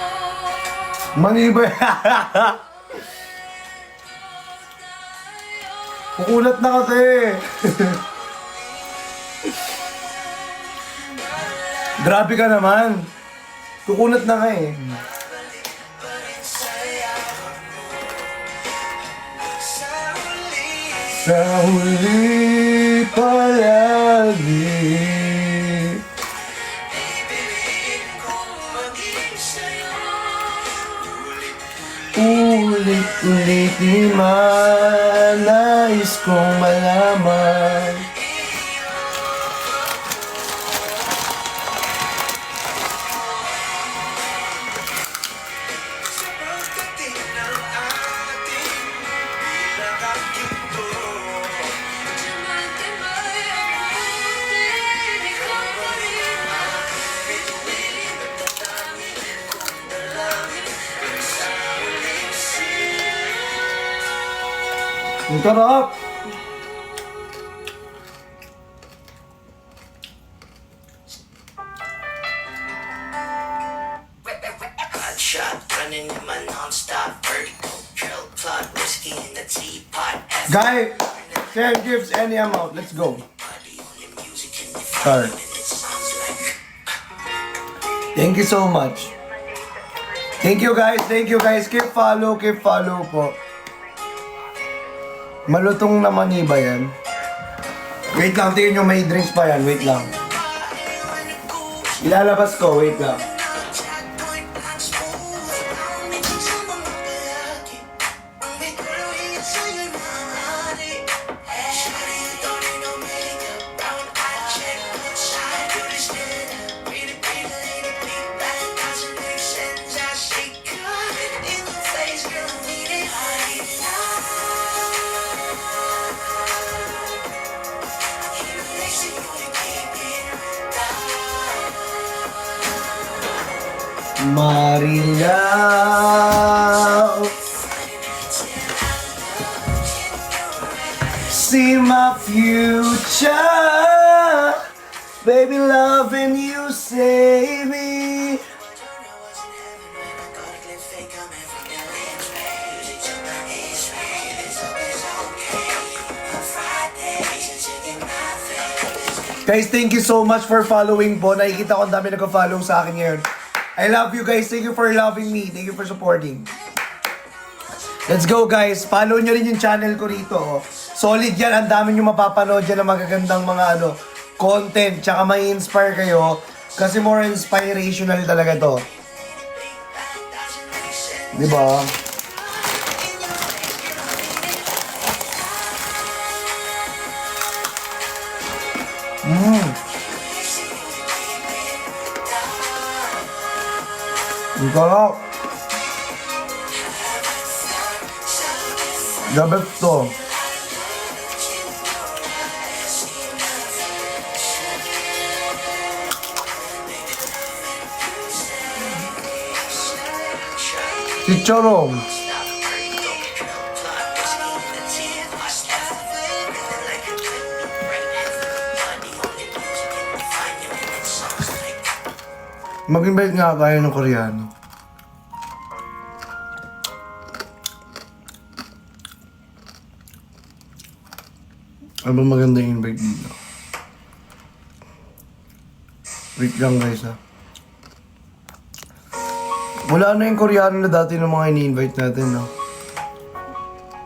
Manibay. Kukulat na kasi. Grabe ka naman. Kukulat na nga eh. Sa huli palagi. Ulit-ulit man, nais kong malaman. Sarap! Hot shot, running in my non-stop vertical. Drill plot, whiskey in the teapot. Guy, send gifts any amount. Let's go. Everybody on the music and the Sorry. it sounds like Thank you so much. Thank you guys. Thank you guys. Keep follow po. Malutong naman iba yan. Wait lang, tingin nyo may drinks pa yan. Wait lang. Ilalabas ko, wait lang. Marilaw, see my future, baby, loving you save me. Guys, thank you so much for following po. Nakikita ko ang dami nagka-follow sa akin ngayon. I love you guys. Thank you for loving me. Thank you for supporting. Let's go guys. Follow nyo rin yung channel ko rito. Solid yan. Ang dami nyo mapapanood dyan ng magagandang mga content. Tsaka may inspire kayo. Kasi more inspirational talaga to. Diba? Ang sarap. The best to. Chicharong. Mag-invite nga tayo ng Koreano. Ano ba maganda yung invite dito? Wait lang guys ha. Wala na yung Koreano na dati ng mga ini-invite natin, no?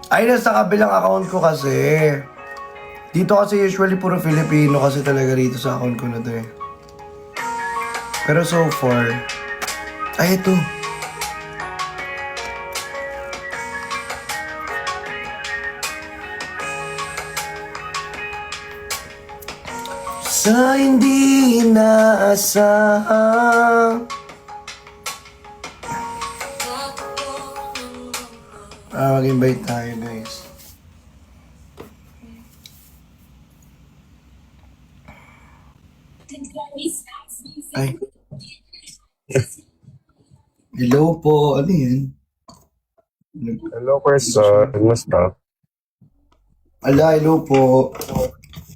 Ay, nasa kabilang account ko kasi. Dito kasi usually puro Filipino kasi talaga rito sa account ko na to eh. Pero so far, ay ito. Sa hindi inaasahan. Mag-invite tayo guys. Ay. Hello po. Ano yan? Hello, person. Kumusta? Ala, hello po.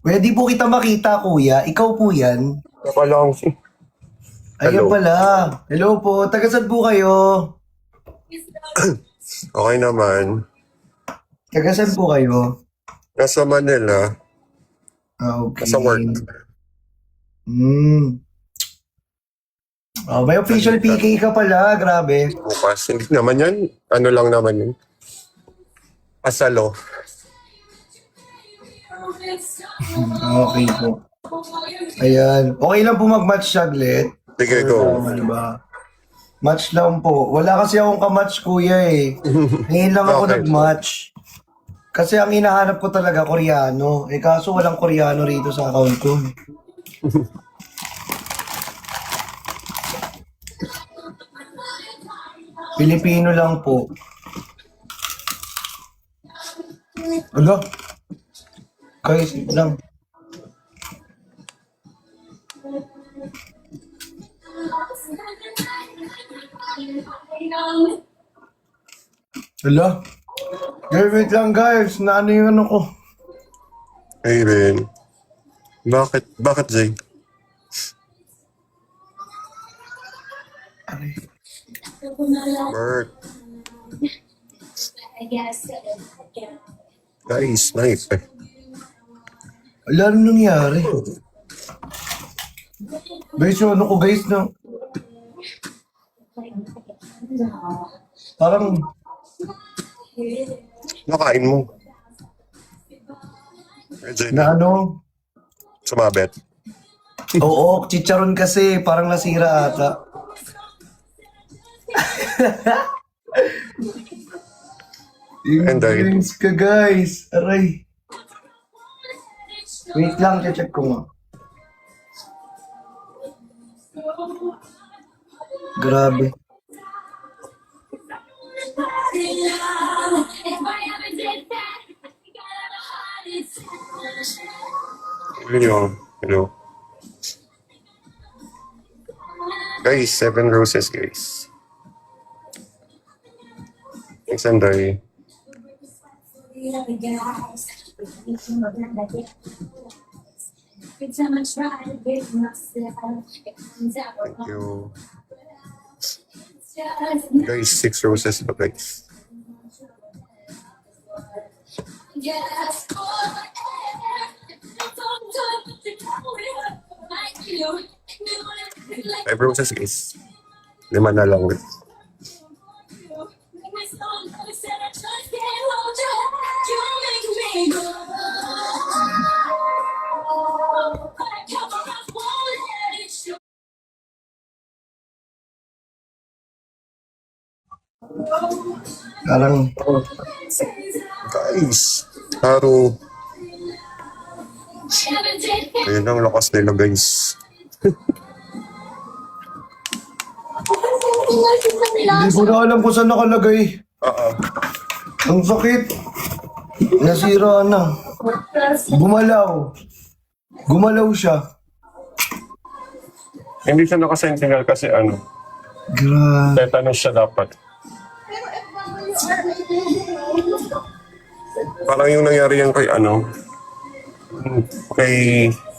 Pwede po kita makita, kuya. Ikaw po yan. Nakalong si... Ayun Hello. pala. Hello po. Tagasan po kayo. Okay naman. Tagasan po kayo. Nasa Manila. Okay. Nasa work. Oh, may official PK ka pala. Grabe. Bukas. Hindi naman yan. Ano lang naman yun. Asalo. Okay po. Ayan. Okay lang po mag-match saglit. Sige, go. Ano ba? Match lang po. Wala kasi akong kamatch, kuya eh. Ngayon lang ako Okay. nag-match. Kasi ang hinahanap ko talaga, Koreano. Eh kaso walang Koreano rito sa account ko. Pilipino lang po. Ano? Guys, lang. Hala? Wait lang guys, na ano yung ano ko. Hey, Ren. Bakit? Bakit, Jay? Bert. Guys, nice eh. Wala nang nangyari. Guys, yung ano ko guys na... Parang... Nakain mo. Eh, Jay, Na ano... sumabit. Oo, chicharon kasi. Parang nasira ata. And I- Drinks ka guys. Aray. Wait lang, check ko nga. Grabe. Hello. Guys, 7 roses, guys. Thanks, Anday. Every time I try to get myself, it comes out Thank wrong. you. Just Guys, 6 roses pa, guys. yes, for air. It's on top of the tower. Like you, like 5 roses, guys. 5 na lang, guys. you. It's all I said, I just can't hold you. You make me go. I cover up, won't let it show. Parang... Guys, Taro. Ayun ang lakas nila, guys. Hindi ko na alam kung saan nakalagay. Ang sakit. Nasira na. Gumalaw. Gumalaw siya. Hindi siya nakasentinel kasi ano, Grabe. tetanus siya dapat. Parang yung nangyari yan kay ano, kay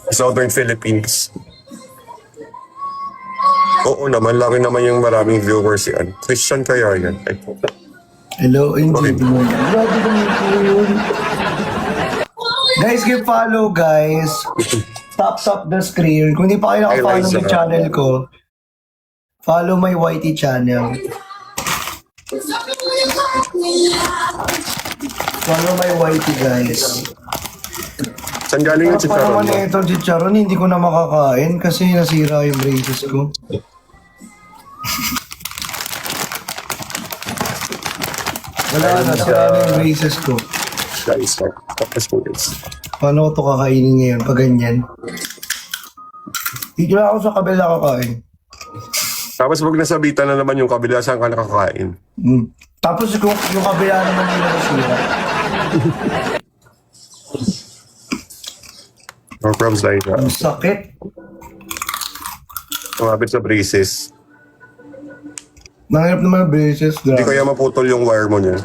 Southern Philippines. Oo naman, laki naman yung maraming viewers yan. Christian kaya yan. Ay, Hello, hindi mo. Grabe naman po yun. Guys, give follow, guys. Tap the screen. Kung hindi pa kayo naka-follow Hey, Liza. ng channel ko, follow my YT channel. Follow my YT, guys. saan galing yung Pa chicharon naman mo? ito, chicharon, hindi ko na makakain kasi nasira yung braces ko. Wala na, sira na yung braces ko. Guys, tapos po guys. Paano ko ito kakainin ngayon pag ganyan? Dito na ako sa kabila kakain. Tapos pag nasabitan na naman yung kabila, saan ka nakakain? Tapos yung kabila naman yung nasira. No problems like Ang that. sakit. Tumabit sa braces. Nangyarap naman yung braces. Hindi Grabe. kaya maputol yung wire mo niya.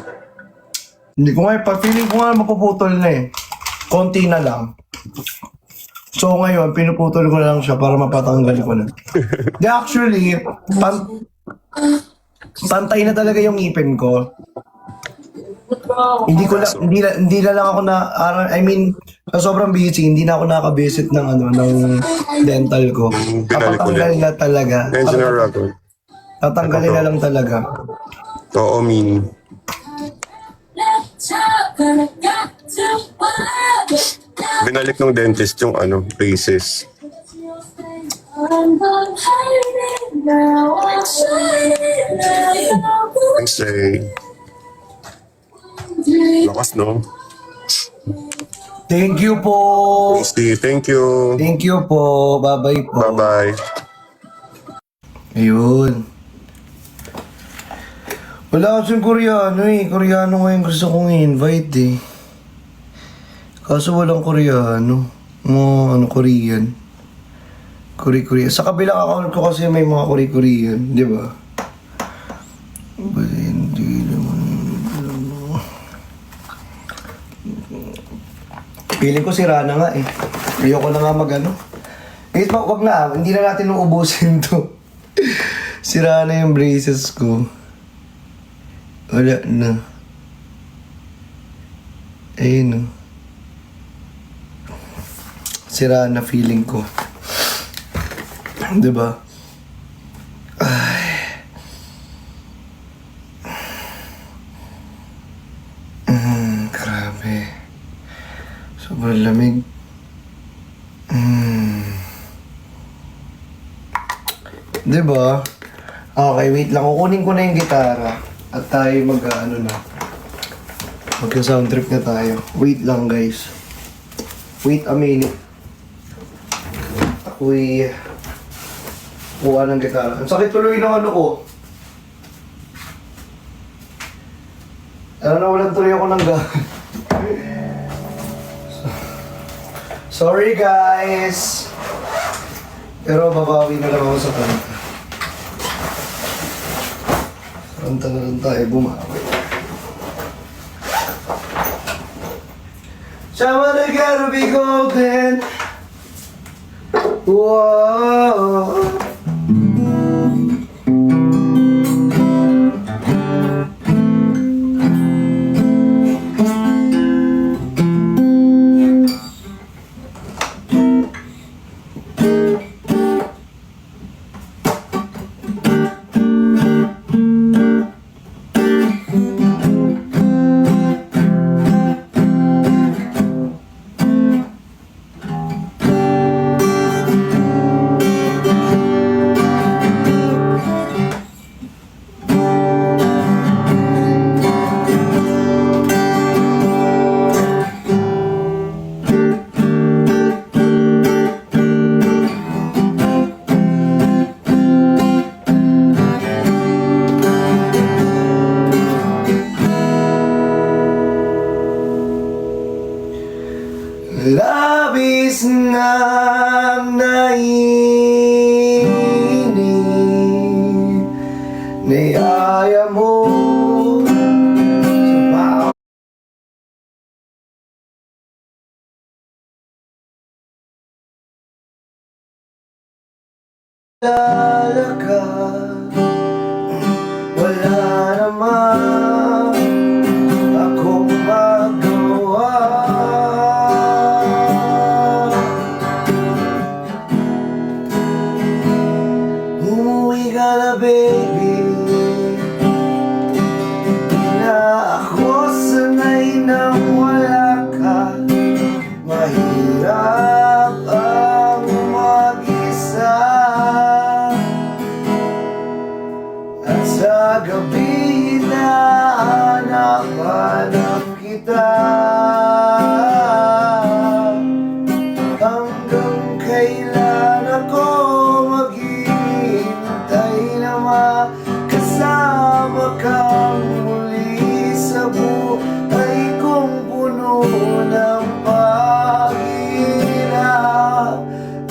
Hindi ko nga, feeling ko nga mapuputol na eh. Konti na lang. So ngayon, pinuputol ko na lang siya para mapatanggal ko na. Di actually, pantay na talaga yung ngipin ko. Hindi na lang ako I mean, sa sobrang busy, hindi na ako nakaka-visit ng ng dental ko. Pinalik Papatanggal ulit. na talaga. Engineer Rago. Tatanggalin na lang talaga. Oo, Min. Binalik ng dentist yung braces. Thanks, Jay. Lakas, no? Thank you po. Steve, thank you. Thank you po. Bye-bye po. Bye-bye. Ayun. Wala kasing Koreano eh. Koreano ngayon gusto kong i-invite eh. Kaso walang Koreano. Korean. Korean. Sa kabilang account ko kasi may mga Korean. Di ba? But hindi naman. Feeling ko sira na nga eh. Ayoko na nga mag-ano. Eh, wag na. Hindi na natin uubusin to. Sira na yung braces ko. Wala na. Ayun, oh. Sira na feeling ko. Diba? Ay. Grabe. Sobrang lamig. Diba? Okay, wait lang. Kukunin ko na yung gitara. At tayo mag-ano na. Magka-sound trip na tayo. Wait lang, guys. Wait a minute. Ako'y kuha ng gitara. Ang sakit tuloy ng ano ko. Ano na, walang tuloy ako ng Sorry, guys. Pero babawi na lang ako sa kanta. Kanta na lang tayo bumawi. Someone gotta be golden. Whoa. Labis nang naiinip, niyaya mo sa lalakad. Wala naman akong magawa. Umuwi ka na, baby. Di na ako sanay nang wala ka. Mahirap ang mag-isa. At sa gabi hinahanap kita. Hanggang kailan ako maghihintay na makasama kang muli sa buhay kong puno ng paghihirap.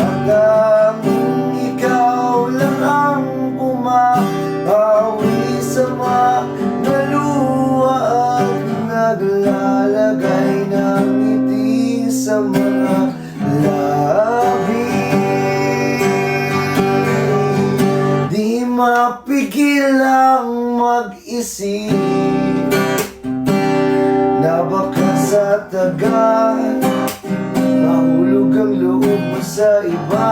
At tanging ikaw lang ang bumabawi sa mga luha at naglalagay ng ngiti sa mga labi. Di mapigil ang mag-isip na baka sa tagal mahulog ang loob mo sa iba.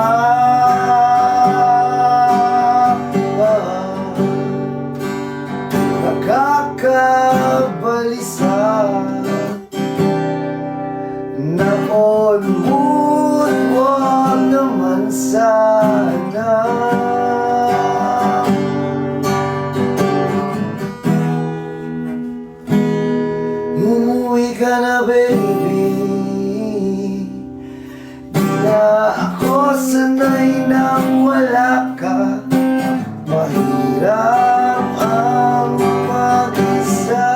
Nakakabalisa na on mood, wag naman sana. Umuwi ka na, baby. Di na ako sanay nang wala ka. Mahirap ang mag-isa.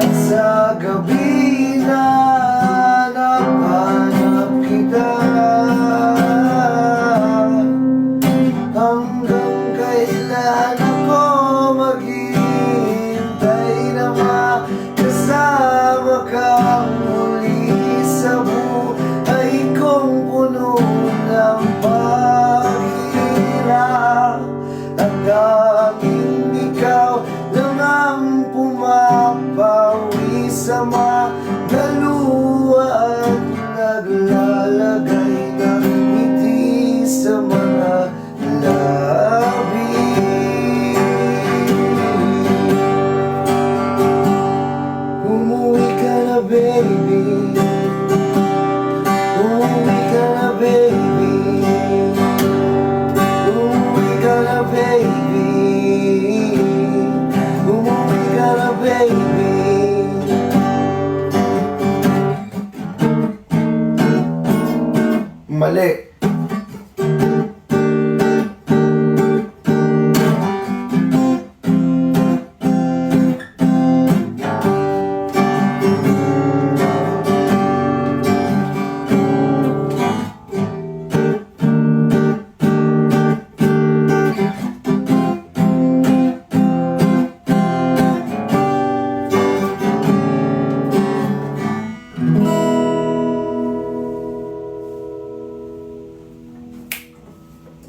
At sa gabi hinahanap kita. Hanggang kailan ako maghihintay na makasama baby. Umuwi ka na, baby. Umuwi ka na, baby. Umuwi ka na, baby. Mali.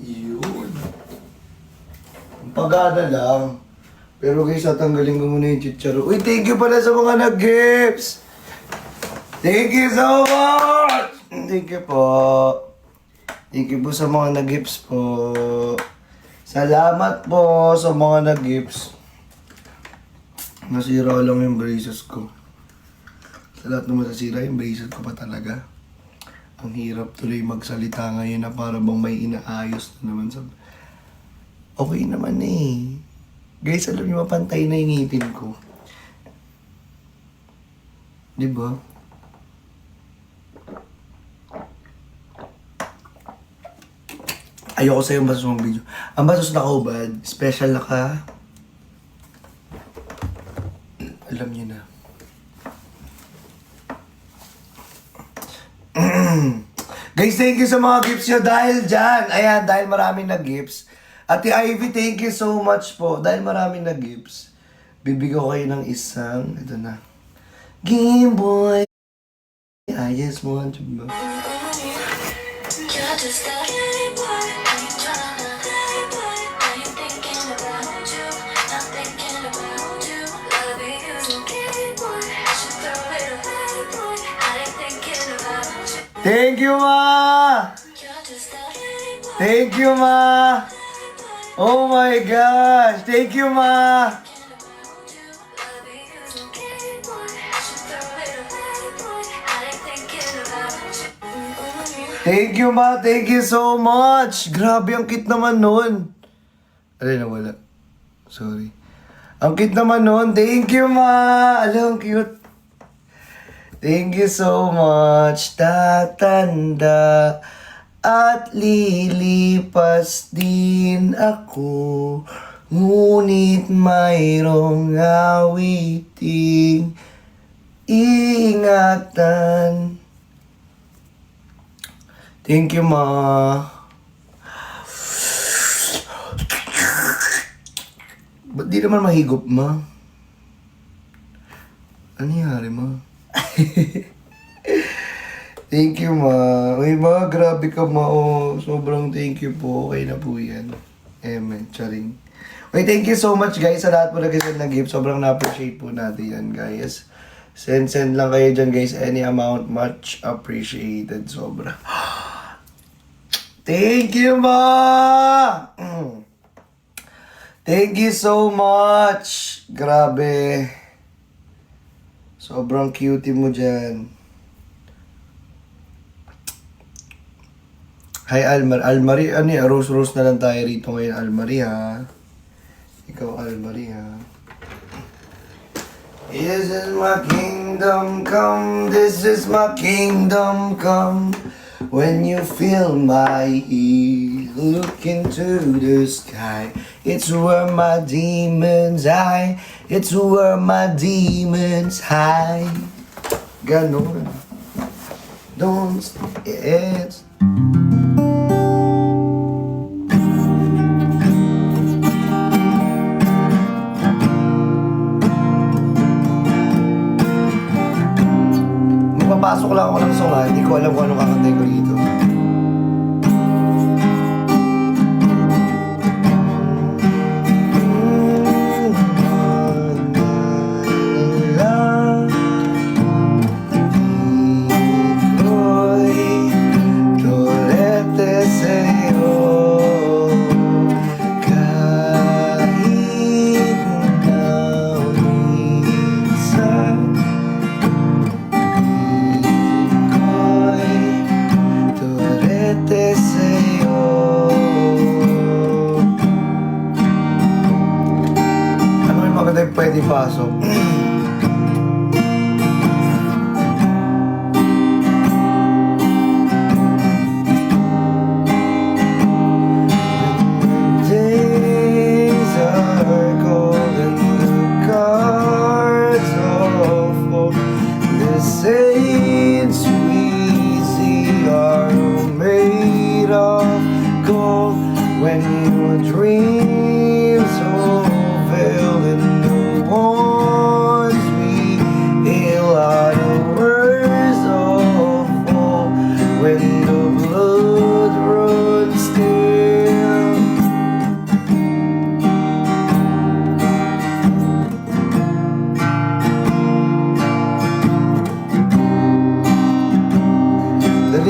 Yun. Ang pagana lang. Pero guys, tatanggalin ko muna yung chicharo. Uy, thank you pala sa mga nag-gifts. Thank you so much! Thank you po. Thank you po sa mga nag-gifts po. Salamat po sa mga nag-gifts. Nasira lang yung braces ko. Sa lahat naman nasira yung braces ko pa talaga. Ang hirap tuloy magsalita ngayon na para bang may inaayos na naman sa... Okay naman eh. Guys, alam niyo mapantay na yung ngipin ko. Diba? Ayoko sa'yo yung basos mong video. Ang basos na kaubad, special na ka. Alam niyo na. Guys, thank you sa mga gifts nyo dahil dyan. Ayan, dahil maraming nag-gifts. Ate Ivy, thank you so much po. Dahil maraming nag-gifts. Bibigyan ko kayo ng isang, ito na. Game Boy. I just want to... You're just a Game Boy, ain't tryna play boy. I ain't thinking about you, not thinking about you. Loving you's a Game Boy, should throw it away boy. I ain't thinking about you. Thank you, Ma! You're just a Game Boy, Thank you, Ma! Oh my gosh! Thank you, Ma! thinking about you. Loving you's a Game Boy, should throw it away boy. I ain't thinking about you. Thank you, Ma! Thank you so much! Grabe, ang cute naman nun. Alay, nawala. Sorry. Ang cute naman nun. Thank you, Ma! Alam, ang cute. Thank you so much. Tatanda at lilipas din ako. Ngunit mayroong awiting ingatan. Thank you, Ma. Ba't di naman mahigop, Ma? Ano nangyari, Ma? Thank you, Ma. Uy, Ma, grabe ka, Ma. Oh, sobrang thank you po. Okay na po yan. Amen. Charing. Uy, thank you so much, guys, sa lahat po nag-send ng gift. Sobrang na-appreciate po natin yan, guys. Send lang kayo dyan, guys. Any amount, much appreciated. Sobra. Thank you, Ma! Thank you so much. Grabe. Sobrang cutie mo dyan. Hi, Almari. Ano yan? Rose na lang tayo rito ngayon, Almari, ha? Ikaw, Almari, ha? This is my kingdom come. This is my kingdom come. When you feel my heat, look into the sky. It's where my demons hide. It's where my demons hide. Ganon. Don't. It's. Magpapasok lang ako ng song, ha? Hindi ko alam kung anong kakantay ko dito.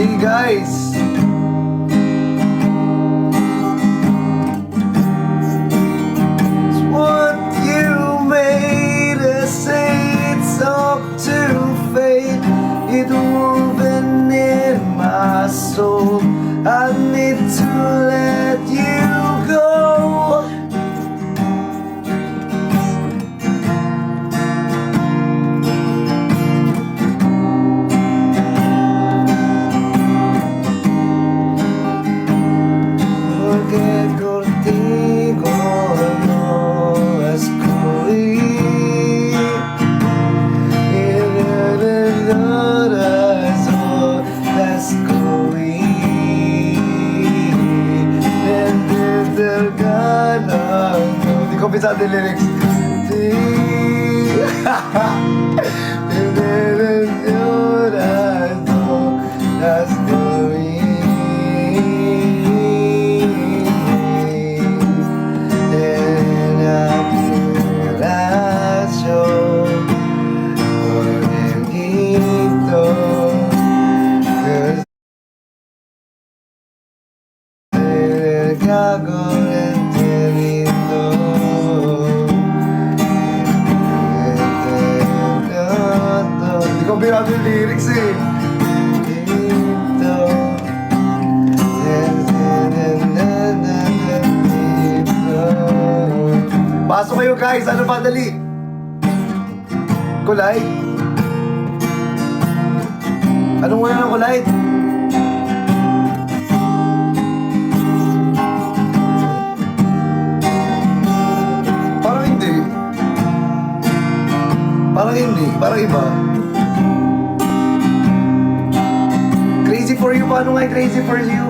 Hey guys! It's what you made us say, it's up to fate. It's woven in my soul. I need to let you go. Porque contigo no escogí. Y de corazón escogí. Desde el canal. Hindi ko pisado yung lyrics. Desde el corazón escogí. Hindi ko binado yung lyrics eh. Pasok kayo guys, ano pa dali? Kulay? Anong wala ng kulay? Parang hindi. Parang hindi, parang iba. Crazy for you, paano nga yung crazy for you?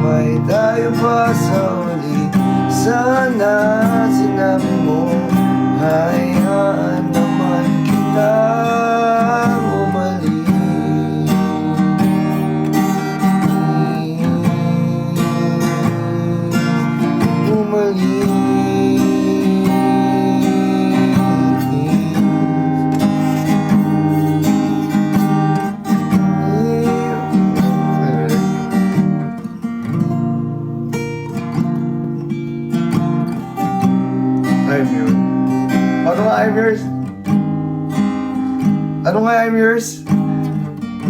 May tayo pa sa uli. Sana sinabi mo, hayaan naman kita I'm yours. Ano nga I'm yours? Ano nga I'm yours?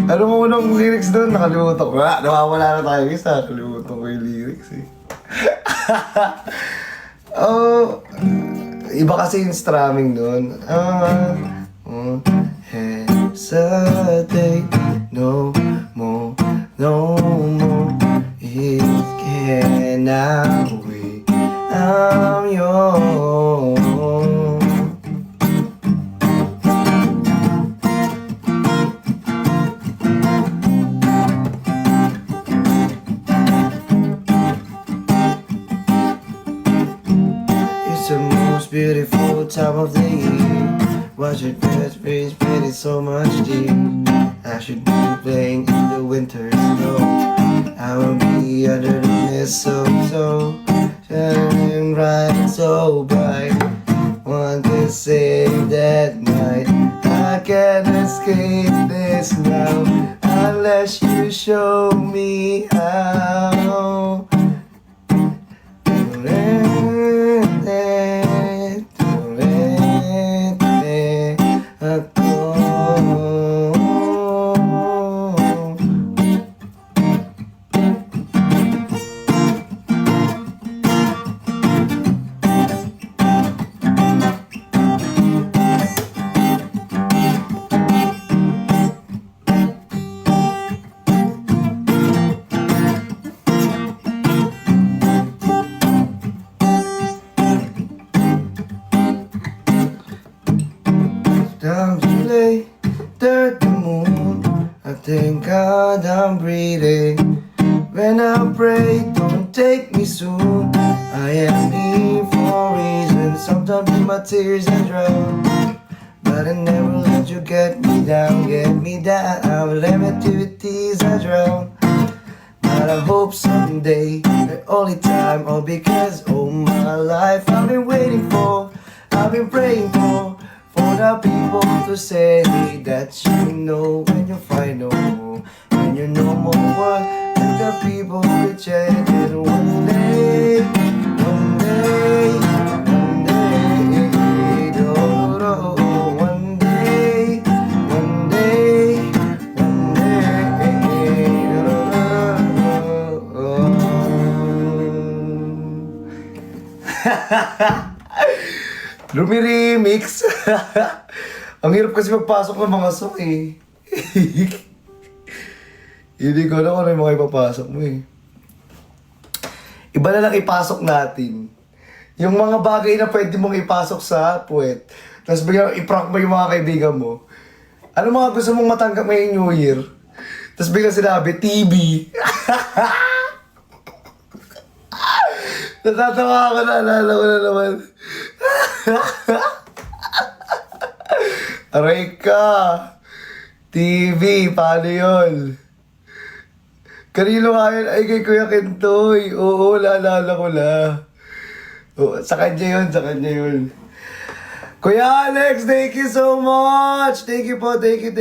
Ano mo unang lyrics doon? Nakalimutan ko. Nawawala na tayo isa. Nakalimutan ko yung lyrics eh. Oh, iba kasi yung strumming doon. Hesitate no more, no more. It cannot wait. I'm yours. It's the most beautiful time of the year. Watch it dance, breeze, pretty so much deep. I should be playing in the winter snow. I will be under the mistletoe, shining bright so bright. Want to save that night. I can't escape this now unless you show me how. Down to lay, dirt the moon. I thank God I'm breathing. When I pray, don't take me soon. I am here for a reason. Sometimes in my tears I drown, but I never let you get me down, get me down. With activities I drown, but I hope someday the only time, all because all my life I've been waiting for, I've been praying for the people to say that you know when you find no more, when you know more what, and the people will change it one day, one day, one day, oh, oh, oh, one day, one day, one day, oh, oh. Lumi-remix. Ang hirap kasi magpasok ng mga song eh. Hindi ko na kung ano yung mga ipapasok mo eh. Iba na lang ipasok natin. Yung mga bagay na pwede mong ipasok sa puwet. Tapos biglang i-prank mo yung mga kaibigan mo. Ano mga gusto mong matanggap ngayong New Year? Tapos biglang sinabi, TV. Natatawa ako, naalala ko na naman. Aray ka! TV, paano yun? Kanino nga yun? Ay, kay Kuya Kentoy. Oo, naalala ko na. Oo, sa kanya yun, sa kanya yun. Kuya Alex, thank you so much! Thank you po, thank you.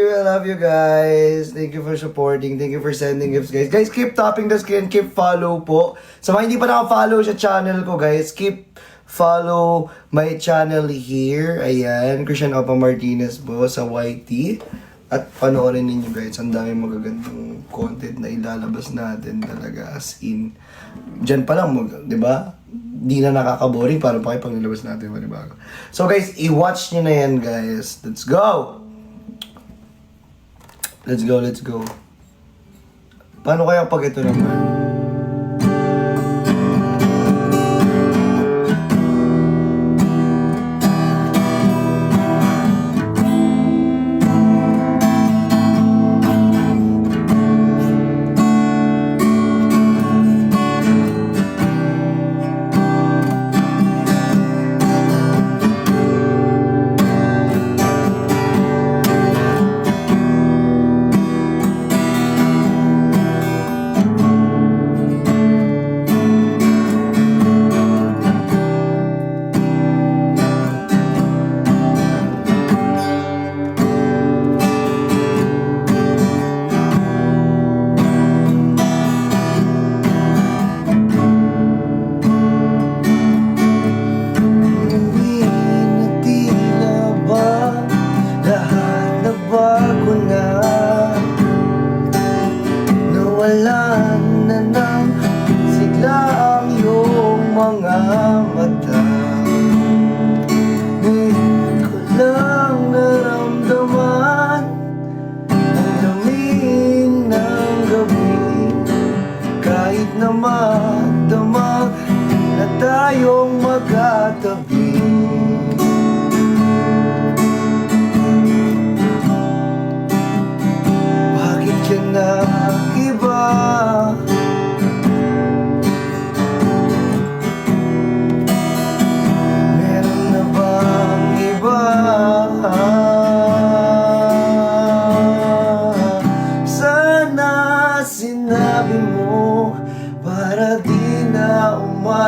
I love you guys. Thank you for supporting. Thank you for sending gifts, guys. Guys, keep tapping the screen, keep follow po. Sa mga hindi pa naka-follow sa channel ko, guys, keep follow my channel here. Ayan, Christian Opa Martinez po sa YT. At panoorin ninyo guys, ang dami magagandang content na ilalabas natin talaga as in. Diyan pa lang, di ba? Di na nakaka-boring para pa kayo pag nilabas natin manibago. So guys, i-watch nyo na yan guys. Let's go! Let's go. Paano kaya pag ito naman?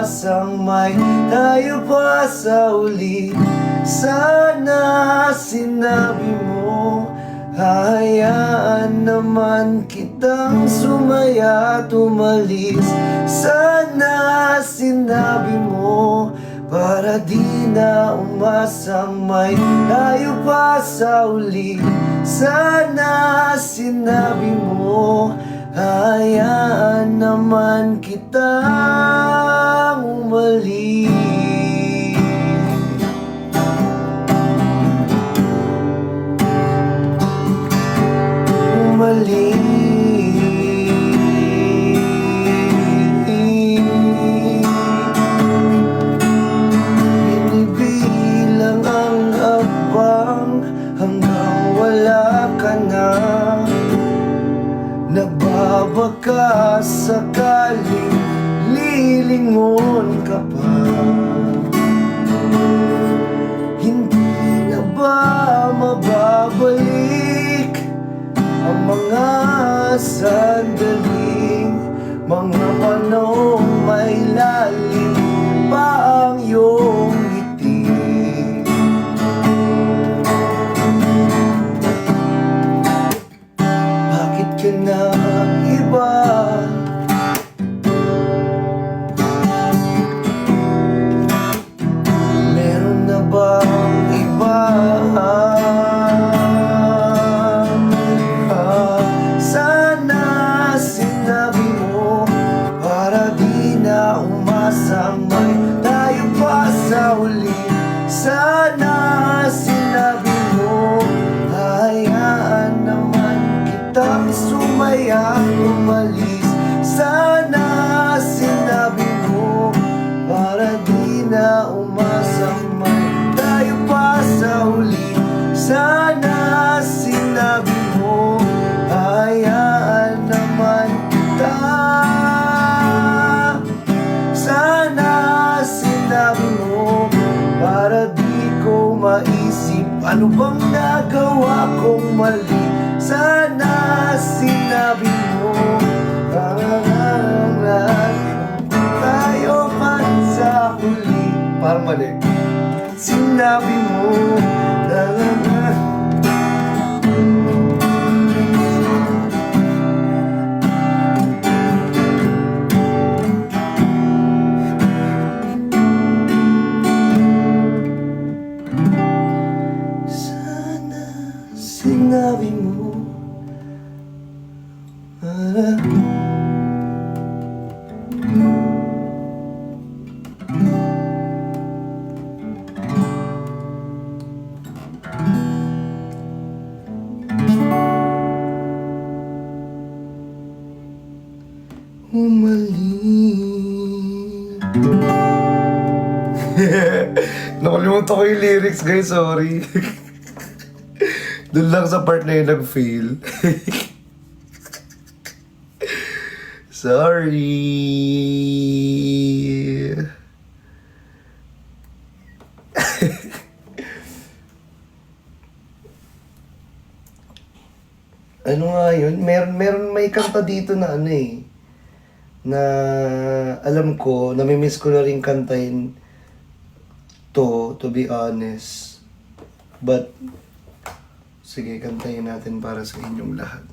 umasang may tayo pa sa uli. Sana sinabi mo, hayaan naman kitang sumaya at umalis. Sana sinabi mo, para di na umasang may tayo pa sa uli. Sana sinabi mo, hayaan naman kitang umalis. Binibilang ang abang hanggang wala ka na. Nagbabaka sakaling lilingon ka pa. ba mababalik ang mga sandaling, mga panahong may lalim pa ang iyong ngiti? Bakit ka na iba? Meron na bang iba? Sana sinabi mo para di na umasang may tayo pa sa huli. Sana sinabi mo hayaan naman kitang sumaya umalis. Sana sinabi mo para di na umasang may tayo pa sa huli. Sana sinabi mo hayaan naman kita. Sana sinabi mo para di ko maisip ano bang nagawa kong mali. Sana sinabi mo tayo man sa huli. Parang mali. Sinabi mo sana sinabi mo umaling. Nakalimutan ko yung lyrics, guys. Sorry. Doon lang sa part na yun nag-fail. Sorry. Ano nga yun? Meron may kanta dito na ano eh. Na alam ko, namimiss ko na rin kantahin to be honest. But, sige, kantahin natin para sa inyong lahat.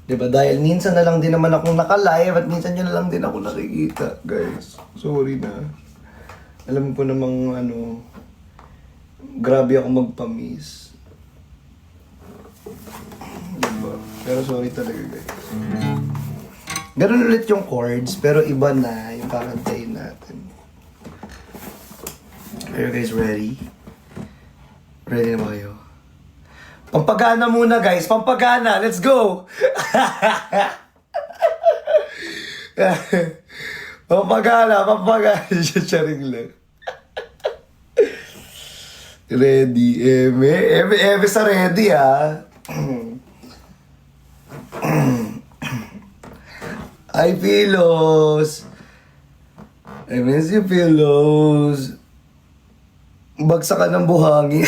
Diba? Dahil minsan na lang din naman akong naka-live at minsan nyo na lang din ako nakikita, guys. Sorry na. Alam ko namang grabe ako magpa-miss. Diba? Pero sorry talaga, guys. Ganun ulit yung chords, pero iba na yung kakantahin natin. Are you guys ready? Ready na ba kayo? Pampagana muna, guys. Pampagana. Let's go! Pampagana. Charing lang. Ready, Eme. Eme sa ready, ha? Hi, Pilos! I miss you, Pilos! Bagsak ka ng buhangin.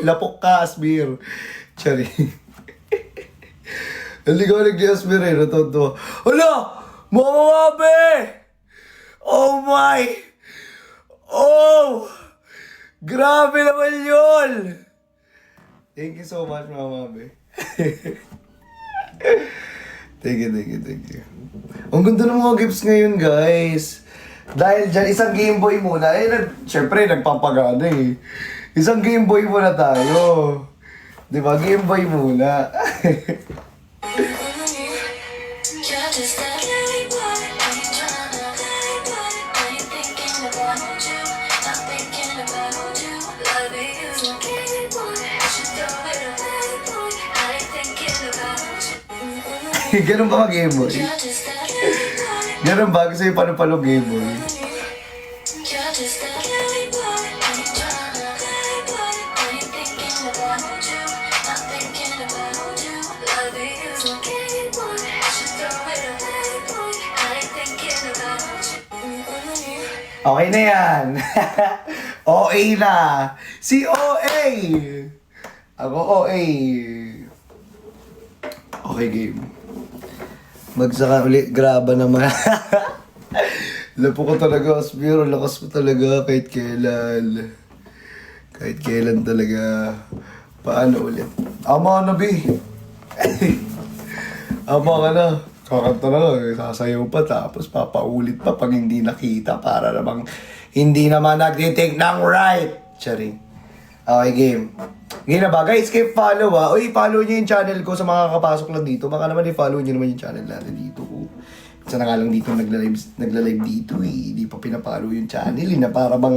Lapok ka, Asbir. Chari. Naligalig ni Asbir eh, natutuwa. Hala! Mama Mabe! Oh my! Oh! Grabe naman yun! Thank you so much, Mama Mabe. Thank you. Ang ganda ng mga gifts ngayon, guys. Dahil dyan, isang Game Boy muna. Siyempre, nagpapagana eh. Isang Game Boy muna tayo. Diba? Game Boy muna. You're just that playboy, ain't tryna playboy. I ain't thinking about you, not thinking about you. Loving you's my game boy, I should throw it away, boy. I ain't thinking about you. Ganun ba mag-Game Boy? You're just that playboy, Ganun ba? Gusto yung pano-pano Game Boy? you're just that playboy, ain't tryna playboy. I ain't thinking about you, not thinking about you. Loving you's my game boy, I should throw it away, boy. I ain't thinking about you. Okay na yan. OA na. Si OA. Ako OA. Okay, game. Magsaka ulit. Graba naman. Lapo ko talaga, Asbiro. Lakas mo talaga kahit kailan. Kahit kailan talaga. Paano ulit? Ama na, B. Ama ka na. Kakanta na lang. Sasayaw pa. Tapos papaulit pa pag hindi nakita. Para namang hindi naman nagtitake ng right. Charing. Okay, game. Ngayon na ba? Guys, keep follow Uy, follow nyo yung channel ko sa mga kapasok lang dito. Baka naman i-follow nyo naman yung channel natin dito. Minsan na nga lang dito nagla-live dito eh. Hindi pa pinapollow yung channel eh. Na para bang